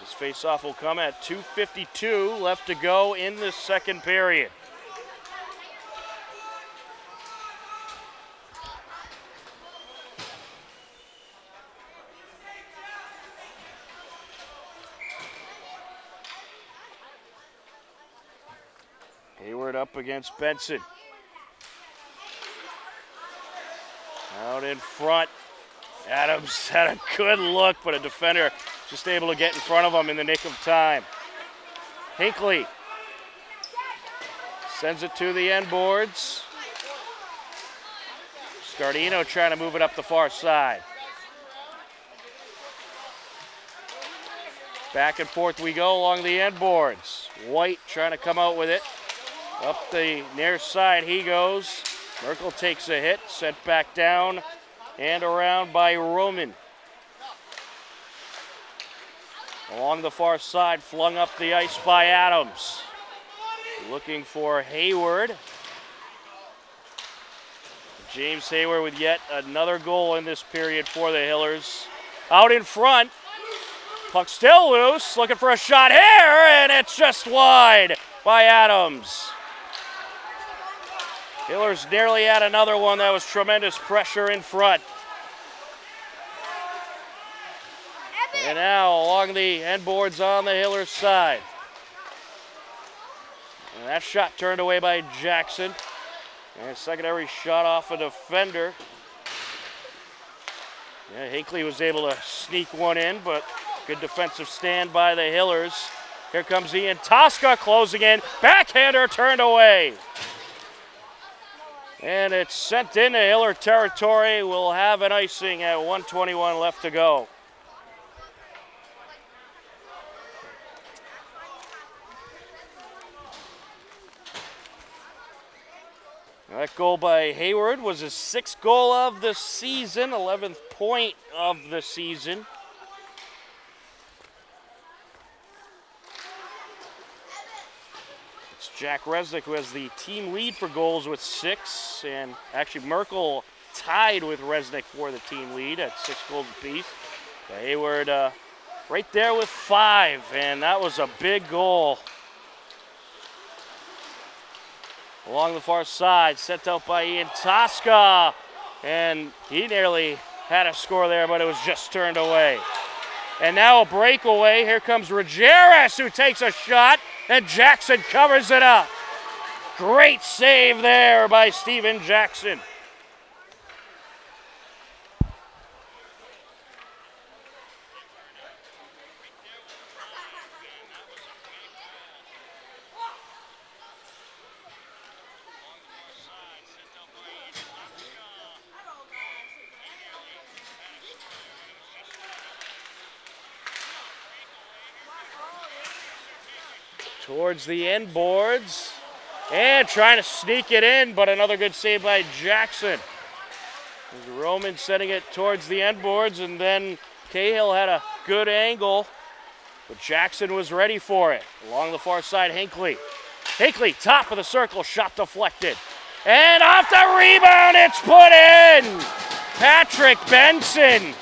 This face-off will come at 2:52 left to go in the second period. Hayward up against Benson. Out in front. Adams had a good look, but a defender just able to get in front of him in the nick of time. Hinckley sends it to the end boards. Scardino trying to move it up the far side. Back and forth we go along the end boards. White trying to come out with it. Up the near side he goes. Merkel takes a hit, sent back down and around by Roman. Along the far side, flung up the ice by Adams. Looking for Hayward. James Hayward with yet another goal in this period for the Hillers. Out in front, puck still loose, looking for a shot here, and it's just wide. by Adams. Hillers nearly had another one. That was tremendous pressure in front. And now along the end boards on the Hillers side. And that shot turned away by Jackson. And a secondary shot off a defender. Yeah, Hinckley was able to sneak one in, but good defensive stand by the Hillers. Here comes Ian Tosca closing in. Backhander turned away. And it's sent into Hiller territory. We'll have an icing at 1:21 left to go. That goal by Hayward was his 6th goal of the season, 11th point of the season. It's Jack Resnick who has the team lead for goals with 6, and actually Merkel tied with Resnick for the team lead at 6 goals apiece. But Hayward right there with 5, and that was a big goal. Along the far side, sent out by Ian Tosca, and he nearly had a score there, but it was just turned away. And now a breakaway. Here comes Rogeris, who takes a shot, and Jackson covers it up. Great save there by Steven Jackson. Towards the end boards, and trying to sneak it in, but another good save by Jackson. Roman setting it towards the end boards, and then Cahill had a good angle, but Jackson was ready for it. Along the far side, Hinckley. Hinckley, top of the circle, shot deflected. And off the rebound, it's put in! Patrick Benson.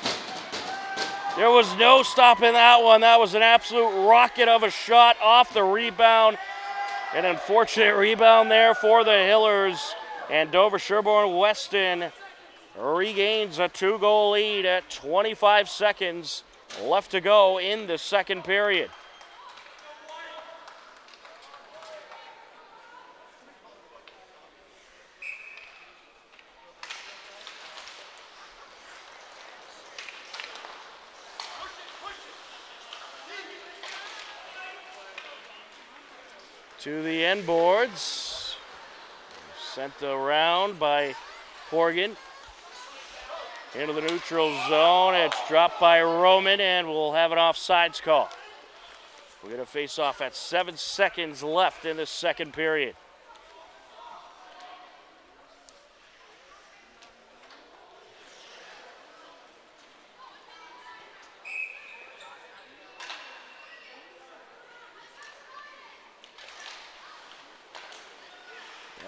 There was no stopping that one. That was an absolute rocket of a shot off the rebound. An unfortunate rebound there for the Hillers. And Dover Sherborn Weston regains a 2-goal lead at 25 seconds left to go in the second period. To the end boards, sent around by Horgan into the neutral zone. It's dropped by Roman, and we'll have an offsides call. We're going to face off at 7 seconds left in the second period.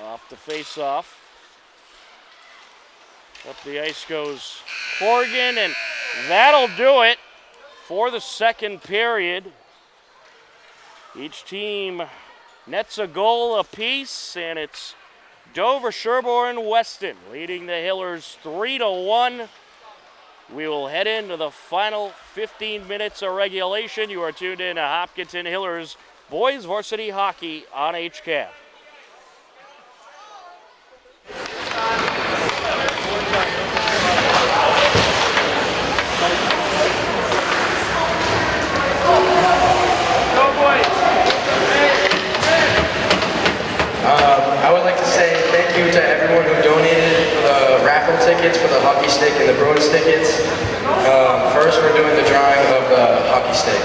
Off the face-off. Up the ice goes Horgan, and that'll do it for the second period. Each team nets a goal apiece, and it's Dover Sherborn Weston leading the Hillers 3-1. We will head into the final 15 minutes of regulation. You are tuned in to Hopkinton Hillers Boys Varsity Hockey on HCAP.
I would like to say thank you to everyone who donated the raffle tickets for the hockey stick and the Bruins tickets. First, we're doing the drawing of the hockey stick.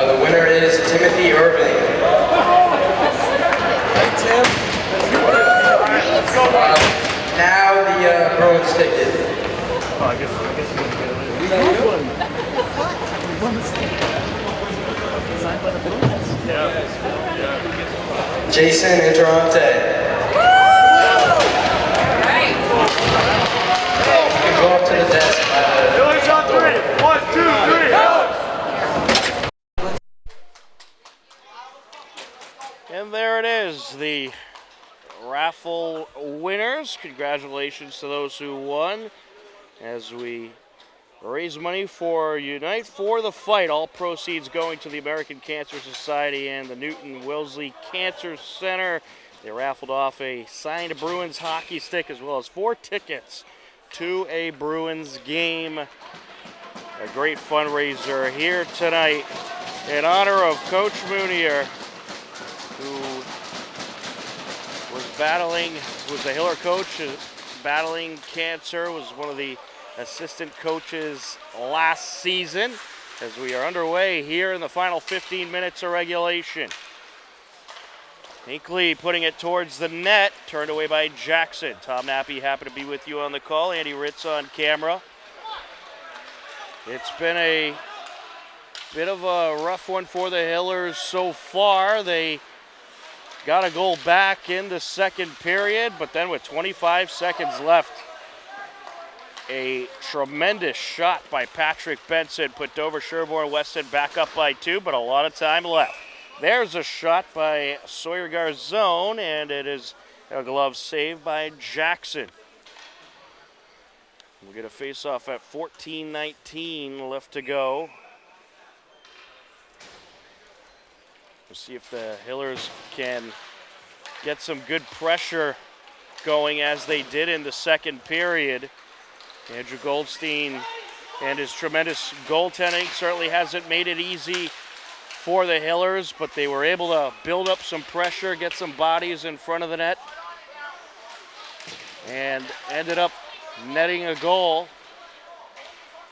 The winner is Timothy Irving. Hey, Tim. Let's go, now the Bruins ticket.
Oh, I guess we're going to get it. One mistake. Signed by the Bruins? Yeah.
Jason Interante. to the desk by the
Hillers on three. 1, 2, 3.
And there it is, the raffle winners. Congratulations to those who won as we raise money for Unite for the Fight. All proceeds going to the American Cancer Society and the Newton Wellesley Cancer Center. They raffled off a signed Bruins hockey stick as well as 4 tickets to a Bruins game. A great fundraiser here tonight in honor of Coach Mounier, who was a Hiller coach, battling cancer, was one of the assistant coaches last season, as we are underway here in the final 15 minutes of regulation. Hinckley putting it towards the net, turned away by Jackson. Tom Nappy happy to be with you on the call. Andy Ritz on camera. It's been a bit of a rough one for the Hillers so far. They got a goal back in the second period, but then with 25 seconds left, a tremendous shot by Patrick Benson put Dover Sherborn Weston back up by 2, but a lot of time left. There's a shot by Sawyer Garzone, and it is a glove save by Jackson. We'll get a face-off at 14:19 left to go. We'll see if the Hillers can get some good pressure going as they did in the second period. Andrew Goldstein and his tremendous goaltending certainly hasn't made it easy for the Hillers, but they were able to build up some pressure, get some bodies in front of the net, and ended up netting a goal.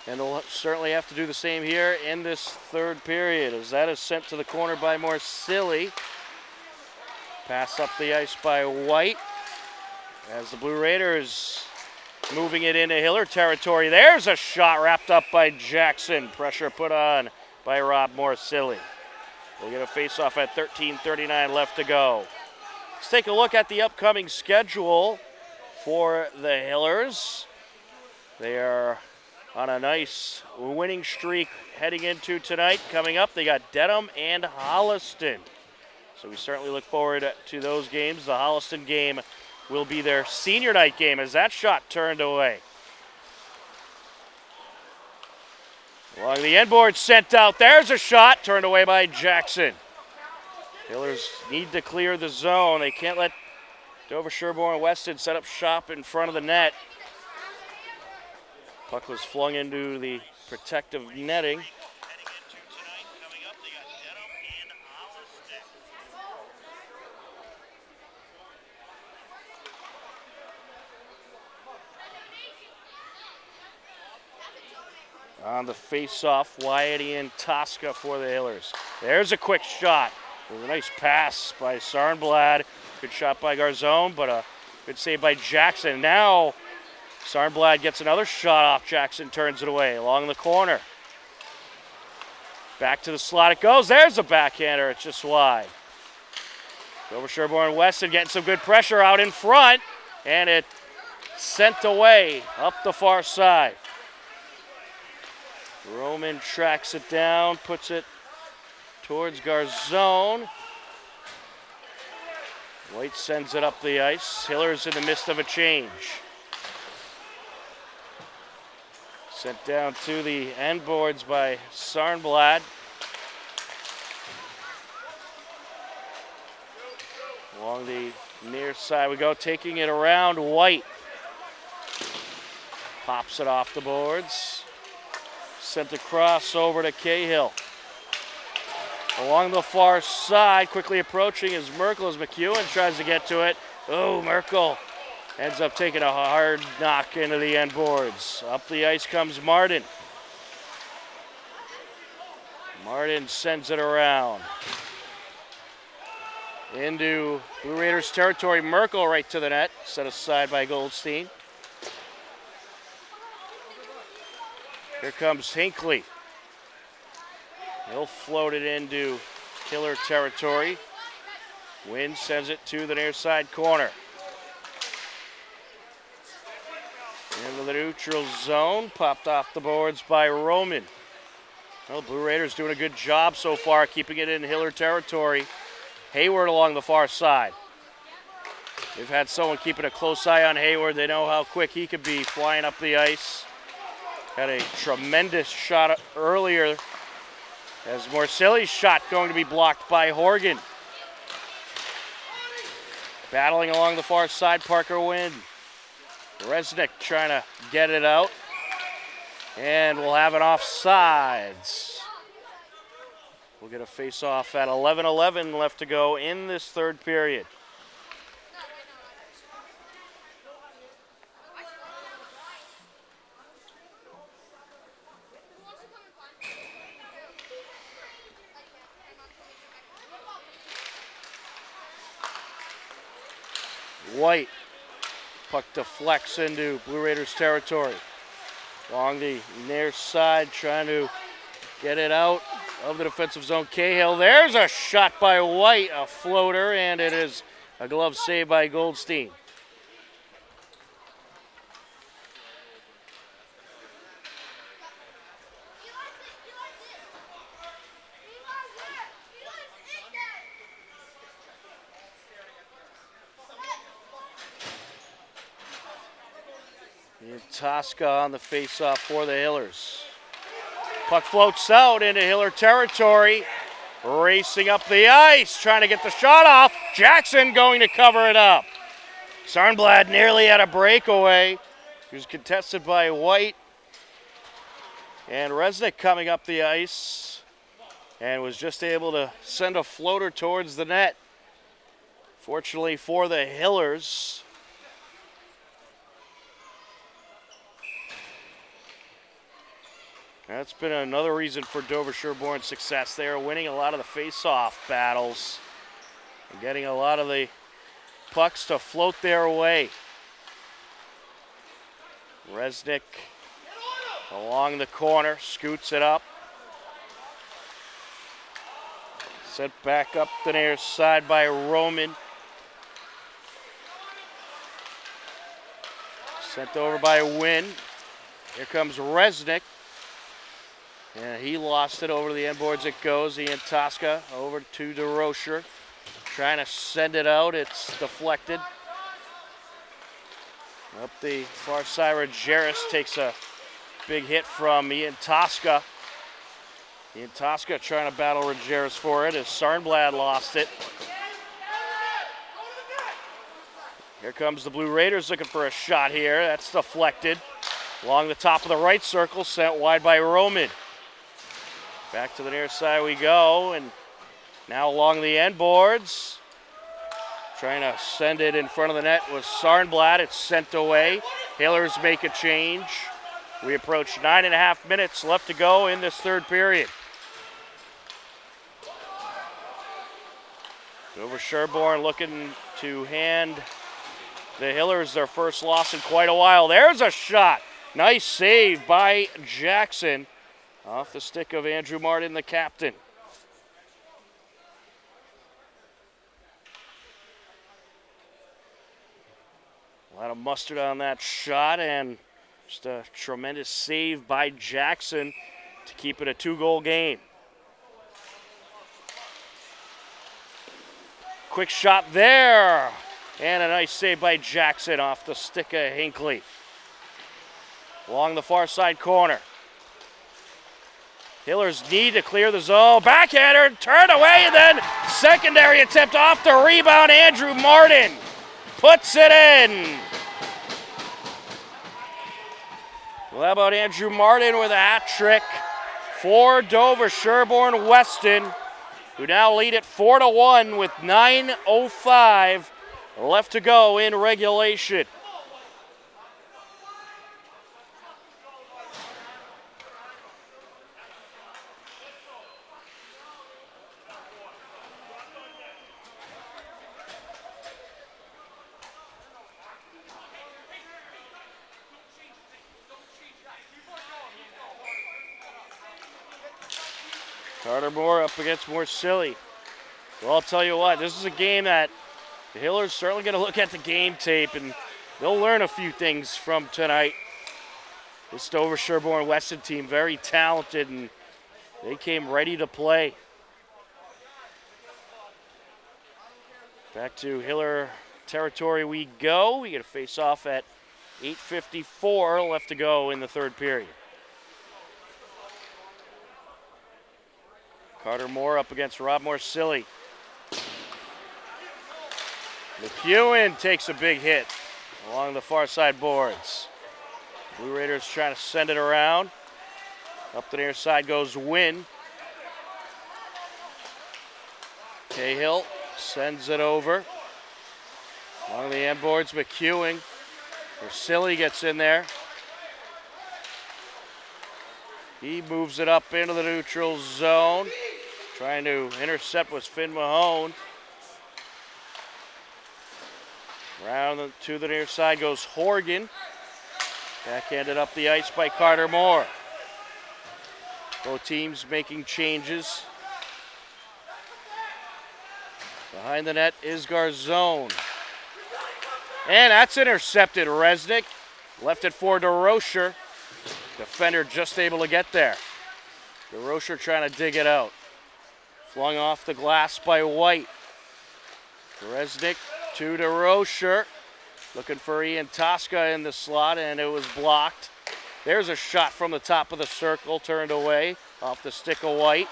And they'll certainly have to do the same here in this third period, as that is sent to the corner by Morsilli. Pass up the ice by White, as the Blue Raiders moving it into Hiller territory. There's a shot wrapped up by Jackson. Pressure put on by Rob Morsilli. We'll get a face-off at 13:39 left to go. Let's take a look at the upcoming schedule for the Hillers. They are on a nice winning streak heading into tonight. Coming up, they got Dedham and Holliston. So we certainly look forward to those games. The Holliston game will be their senior night game, as that shot turned away. Along the end board, sent out. There's a shot turned away by Jackson. Hillers need to clear the zone. They can't let Dover Sherborn Weston set up shop in front of the net. Puck was flung into the protective netting. On the face-off, Wyatty and Tosca for the Hillers. There's a quick shot. With a nice pass by Sarnblad. Good shot by Garzone, but a good save by Jackson. Now Sarnblad gets another shot off. Jackson turns it away along the corner. Back to the slot it goes. There's a backhander. It's just wide. Dover Sherborn Weston getting some good pressure out in front, and it sent away up the far side. Roman tracks it down, puts it towards Garzone. White sends it up the ice. Hillers in the midst of a change. Sent down to the end boards by Sarnblad. Along the near side we go, taking it around. White pops it off the boards. Sent across over to Cahill. Along the far side, quickly approaching is Merkel as McEwen tries to get to it. Oh, Merkel ends up taking a hard knock into the end boards. Up the ice comes Martin. Martin sends it around. Into Blue Raiders territory. Merkel right to the net, set aside by Goldstein. Here comes Hinckley. He'll float it into Hiller territory. Wynn sends it to the near side corner. Into the neutral zone. Popped off the boards by Roman. Well, the Blue Raiders doing a good job so far, keeping it in Hiller territory. Hayward along the far side. They've had someone keeping a close eye on Hayward. They know how quick he could be flying up the ice. Had a tremendous shot earlier as Morsilli's shot going to be blocked by Horgan. Battling along the far side, Parker Wynn. Resnick trying to get it out. And we'll have an offsides. We'll get a face-off at 11:11 left to go in this third period. White. Puck deflects into Blue Raiders territory. Along the near side, trying to get it out of the defensive zone. Cahill, there's a shot by White, a floater, and it is a glove save by Goldstein. Tosca on the face-off for the Hillers. Puck floats out into Hiller territory. Racing up the ice, trying to get the shot off. Jackson going to cover it up. Sarnblad nearly had a breakaway. He was contested by White. And Resnick coming up the ice and was just able to send a floater towards the net. Fortunately for the Hillers, that's been another reason for Dover Sherborne's success. They are winning a lot of the face-off battles and getting a lot of the pucks to float their way. Resnick along the corner, scoots it up. Sent back up the near side by Roman. Sent over by Wynn. Here comes Resnick. And he lost it over the end boards. It goes. Ian Tosca over to DeRocher. Trying to send it out. It's deflected. Up the far side, Rajeris takes a big hit from Ian Tosca. Ian Tosca trying to battle Rajeris for it as Sarnblad lost it. Here comes the Blue Raiders looking for a shot here. That's deflected. Along the top of the right circle, sent wide by Roman. Back to the near side we go, and now along the end boards. Trying to send it in front of the net was Sarnblad. It's sent away. Hillers make a change. We approach 9.5 minutes left to go in this third period. Dover Sherborn looking to hand the Hillers their first loss in quite a while. There's a shot. Nice save by Jackson. Off the stick of Andrew Martin, the captain. A lot of mustard on that shot, and just a tremendous save by Jackson to keep it a 2-goal game. Quick shot there, and a nice save by Jackson off the stick of Hinckley. Along the far side corner. Hillers need to clear the zone. Backhander, turn away, and then secondary attempt off the rebound. Andrew Martin puts it in. Well, how about Andrew Martin with a hat trick for Dover Sherborn Weston, who now lead it 4-1 with 9:05 left to go in regulation. Carter Moore up against Morsilli. Well, I'll tell you what, this is a game that the Hillers certainly going to look at the game tape, and they'll learn a few things from tonight. This Dover Sherborn Weston team, very talented, and they came ready to play. Back to Hiller territory we go. We get a face-off at 8:54 left to go in the third period. Carter Moore up against Rob Morsilli. McEwen takes a big hit along the far side boards. Blue Raiders trying to send it around. Up the near side goes Wynn. Cahill sends it over. Along the end boards, McEwen. Morsilli gets in there. He moves it up into the neutral zone. Trying to intercept was Finn Mahone. Round to the near side goes Horgan. Backhanded up the ice by Carter Moore. Both teams making changes. Behind the net is Garzone. And that's intercepted. Resnick left it for DeRocher. Defender just able to get there. DeRocher trying to dig it out. Flung off the glass by White. Resnick to DeRocher. Looking for Ian Tosca in the slot, and it was blocked. There's a shot from the top of the circle, turned away off the stick of White.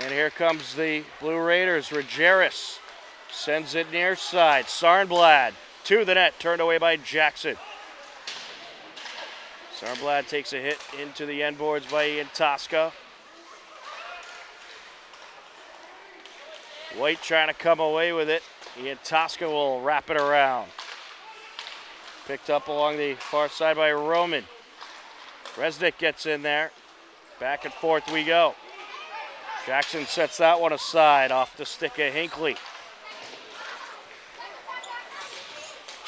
And here comes the Blue Raiders. Rajeris sends it near side. Sarnblad to the net, turned away by Jackson. Sarnblad takes a hit into the end boards by Ian Tosca. White trying to come away with it. Ian Tosca will wrap it around. Picked up along the far side by Roman. Resnick gets in there. Back and forth we go. Jackson sets that one aside off the stick of Hinckley.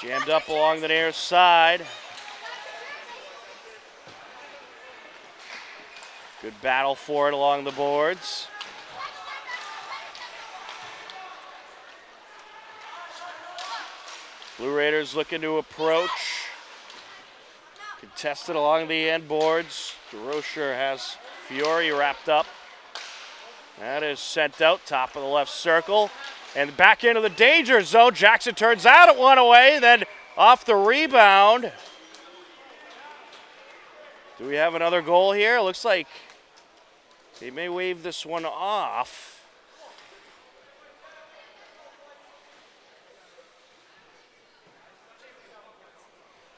Jammed up along the near side. Good battle for it along the boards. Blue Raiders looking to approach. Contested along the end boards. DeRocher has Fiore wrapped up. That is sent out, top of the left circle. And back into the danger zone. Jackson turns out, it one away, then off the rebound. Do we have another goal here? Looks like they may wave this one off.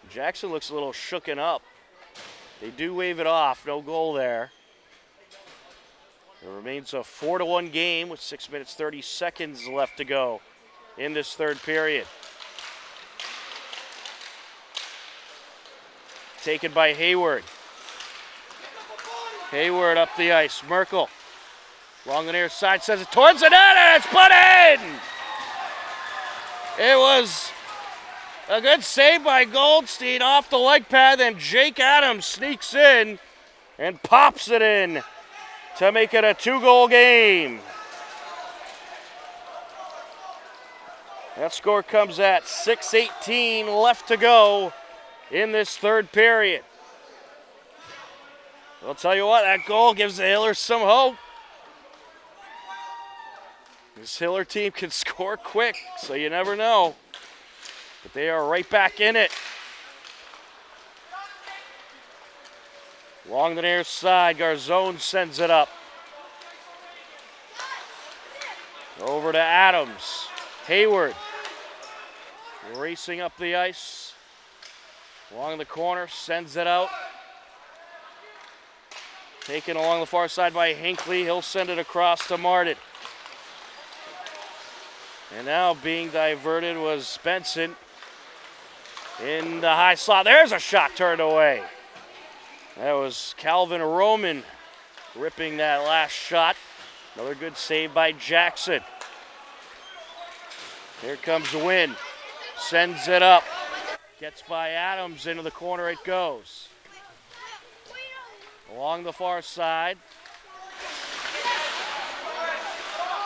Jackson looks a little shooken up. They do wave it off, no goal there. It remains a 4-1 game with 6 minutes, 30 seconds left to go in this third period. Taken by Hayward. Hayward up the ice, Merkel. Along the near side, sends it towards the net, and it's put in! It was a good save by Goldstein off the leg pad, then Jake Adams sneaks in and pops it in to make it a 2-goal game. That score comes at 6:18 left to go in this third period. I'll tell you what, that goal gives the Hillers some hope. This Hiller team can score quick, so you never know. But they are right back in it. Along the near side, Garzone sends it up. Over to Adams. Hayward racing up the ice. Along the corner, sends it out. Taken along the far side by Hinckley. He'll send it across to Martin. And now being diverted was Benson. In the high slot, there's a shot turned away. That was Calvin Roman ripping that last shot. Another good save by Jackson. Here comes Wynn. Sends it up. Gets by Adams, into the corner it goes. Along the far side.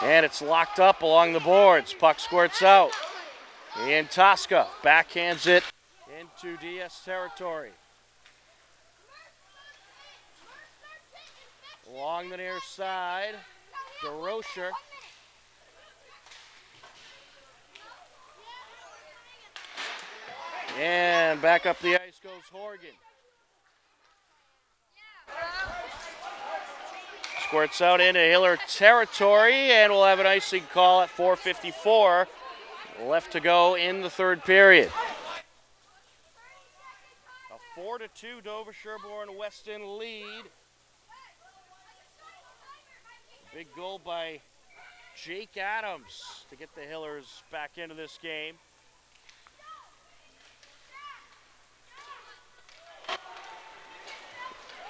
And it's locked up along the boards. Puck squirts out. Ian Tosca backhands it into DS territory. Along the near side, DeRocher. And back up the ice goes Horgan. Squirts out into Hiller territory, and we'll have an icing call at 4:54 left to go in the third period. A 4-2 Dover Sherborn Weston lead. A big goal by Jake Adams to get the Hillers back into this game.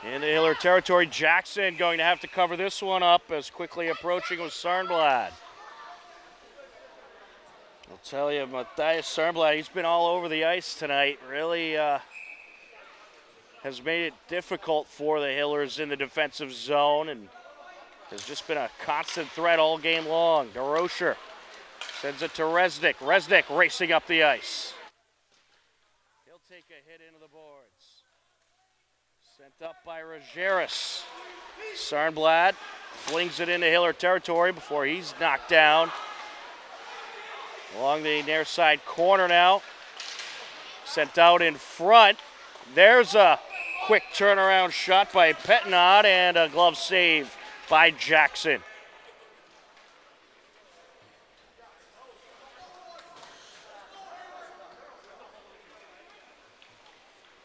Into Hiller territory, Jackson going to have to cover this one up as quickly approaching was Sarnblad. I'll tell you, Matthias Sarnblad, he's been all over the ice tonight. Really has made it difficult for the Hillers in the defensive zone and has just been a constant threat all game long. DeRocher sends it to Resnick. Resnick racing up the ice. He'll take a hit into the boards. Sent up by Rogeris. Sarnblad flings it into Hiller territory before he's knocked down. Along the near side corner now. Sent out in front. There's a quick turnaround shot by Petnod and a glove save by Jackson.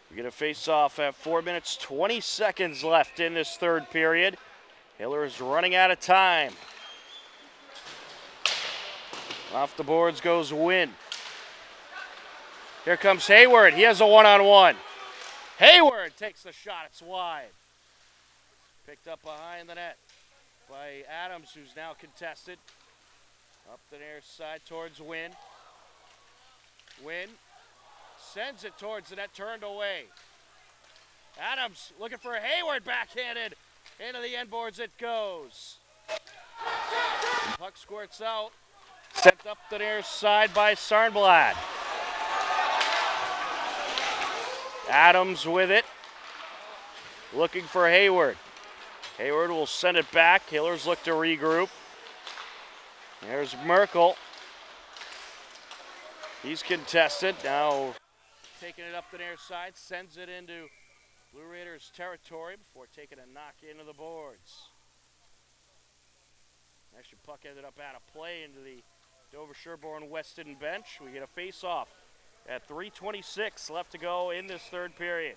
We get a face-off at 4 minutes, 20 seconds left in this third period. Hiller is running out of time. Off the boards goes Wynn. Here comes Hayward. He has a one-on-one. Hayward takes the shot. It's wide. Picked up behind the net by Adams, who's now contested. Up the near side towards Wynn. Wynn sends it towards the net, turned away. Adams looking for Hayward, backhanded. Into the end boards it goes. Puck squirts out. Sent up the near side by Sarnblad. Adams with it. Looking for Hayward. Hayward will send it back. Hillers look to regroup. There's Merkel. He's contested. Now taking it up the near side. Sends it into Blue Raiders territory before taking a knock into the boards. Actually, puck ended up out of play into the Dover Sherborn Weston bench. We get a face-off at 3:26 left to go in this third period.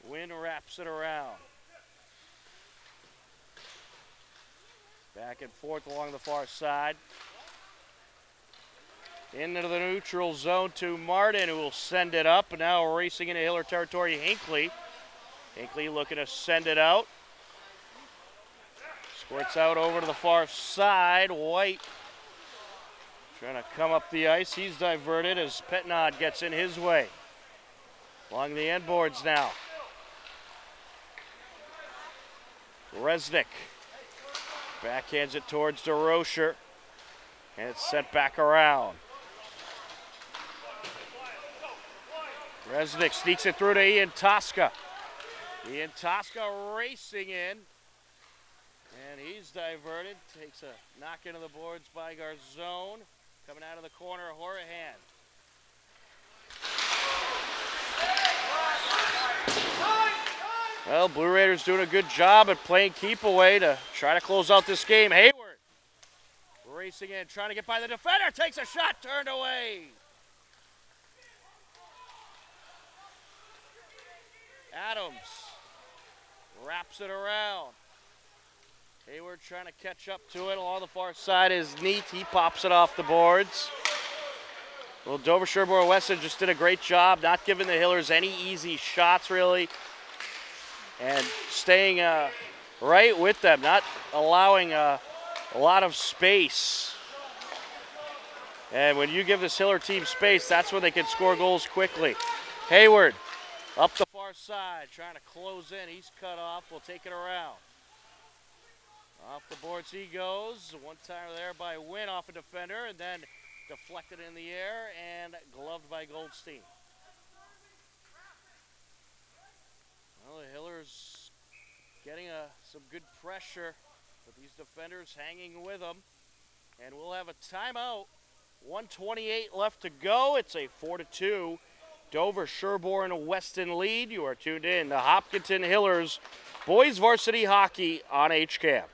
Wynn wraps it around. Back and forth along the far side. Into the neutral zone to Martin, who will send it up. And now racing into Hiller territory, Hinckley. Hinckley looking to send it out. Squirts out over to the far side. White trying to come up the ice. He's diverted as Petnod gets in his way. Along the end boards now. Resnick backhands it towards DeRocher. And it's sent back around. Resnick sneaks it through to Ian Tosca. Ian Tosca racing in. And he's diverted. Takes a knock into the boards by Garzone. Coming out of the corner, Horahan. Well, Blue Raiders doing a good job at playing keep away to try to close out this game. Hayward racing in, trying to get by the defender. Takes a shot, turned away. Adams wraps it around. Hayward trying to catch up to it. Along the far side is Neat. He pops it off the boards. Well, Dover Sherborn Weston just did a great job not giving the Hillers any easy shots, really. And staying right with them, not allowing a lot of space. And when you give this Hiller team space, that's when they can score goals quickly. Hayward up the far side, trying to close in. He's cut off. We'll take it around. Off the boards he goes. One timer there by Wynn off a defender, and then deflected in the air and gloved by Goldstein. Well, the Hillers getting some good pressure, but these defenders hanging with them. And we'll have a timeout. 1:28 left to go. It's a 4-2 Dover Sherborn Weston lead. You are tuned in to Hopkinton Hillers Boys Varsity Hockey on HCAM.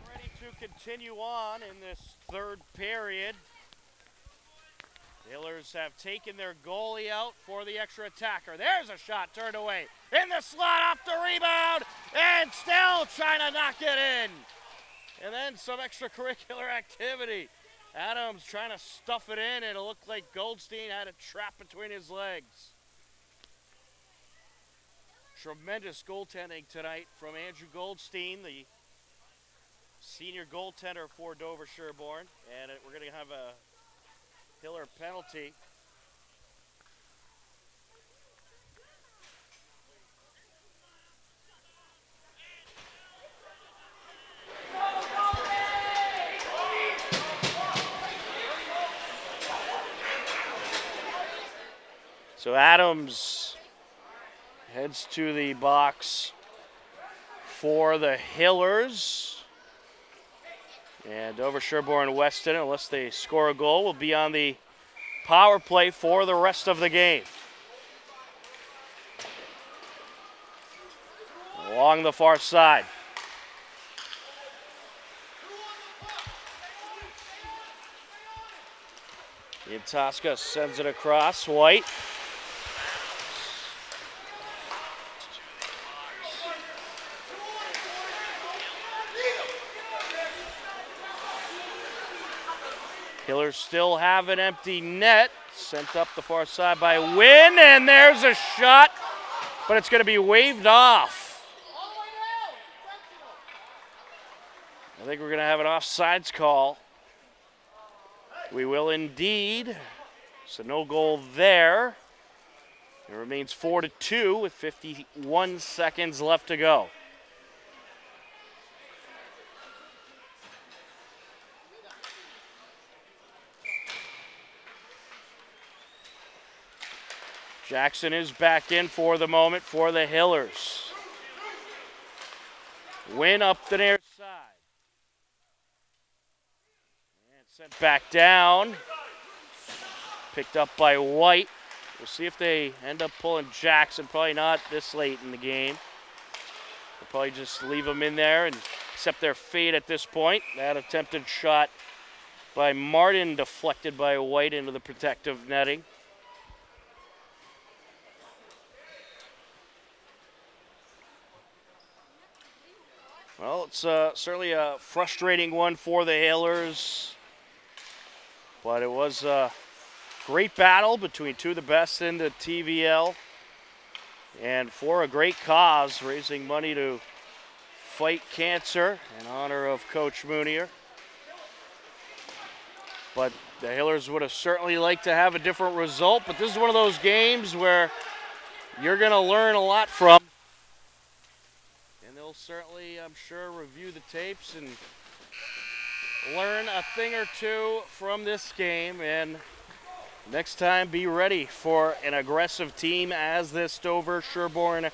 Ready to continue on in this third period. The Hillers have taken their goalie out for the extra attacker. There's a shot turned away. In the slot, off the rebound, and still trying to knock it in. And then some extracurricular activity. Adams trying to stuff it in, and it looked like Goldstein had a trap between his legs. Tremendous goaltending tonight from Andrew Goldstein, the senior goaltender for Dover Sherborn. And we're going to have a Hiller penalty. So Adams heads to the box for the Hillers. And Dover Sherborn Weston, unless they score a goal, will be on the power play for the rest of the game. Along the far side. Tosca sends it across. White. Hillers still have an empty net. Sent up the far side by Wynn, and there's a shot, but it's going to be waved off. I think we're going to have an offsides call. We will indeed. So no goal there. It remains 4-2 with 51 seconds left to go. Jackson is back in for the moment for the Hillers. Win up the near side. And sent back down. Picked up by White. We'll see if they end up pulling Jackson. Probably not this late in the game. They'll probably just leave him in there and accept their fate at this point. That attempted shot by Martin deflected by White into the protective netting. Well, it's certainly a frustrating one for the Hillers, but it was a great battle between two of the best in the TVL, and for a great cause, raising money to fight cancer in honor of Coach Moonier. But the Hillers would have certainly liked to have a different result, but this is one of those games where you're going to learn a lot from. And they'll certainly, I'm sure, review the tapes and learn a thing or two from this game. And next time, be ready for an aggressive team as this Dover Sherborn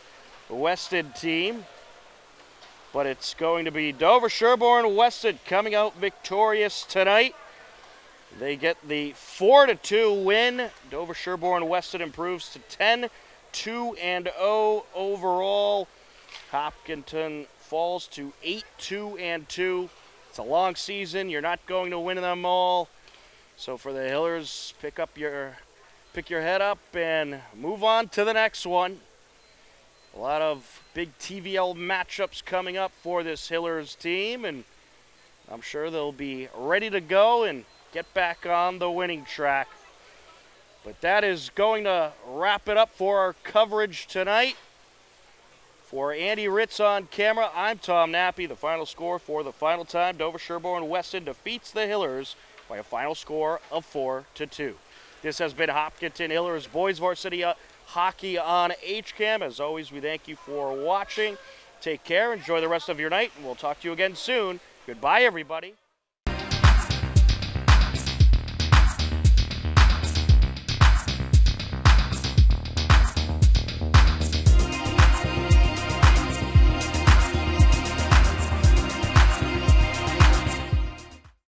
Weston team. But it's going to be Dover Sherborn Weston coming out victorious tonight. They get the 4-2 win. Dover Sherborn Weston improves to 10-2-0 overall. Hopkinton falls to 8-2-2. It's a long season. You're not going to win them all. So for the Hillers, pick your head up and move on to the next one. A lot of big TVL matchups coming up for this Hillers team, and I'm sure they'll be ready to go and get back on the winning track. But that is going to wrap it up for our coverage tonight. For Andy Ritz on camera, I'm Tom Nappy. The final score for the final time, Dover Sherborn Weston defeats the Hillers by a final score of 4-2. This has been Hopkinton Hillers Boys Varsity Hockey on HCAM. As always, we thank you for watching. Take care, enjoy the rest of your night, and we'll talk to you again soon. Goodbye, everybody.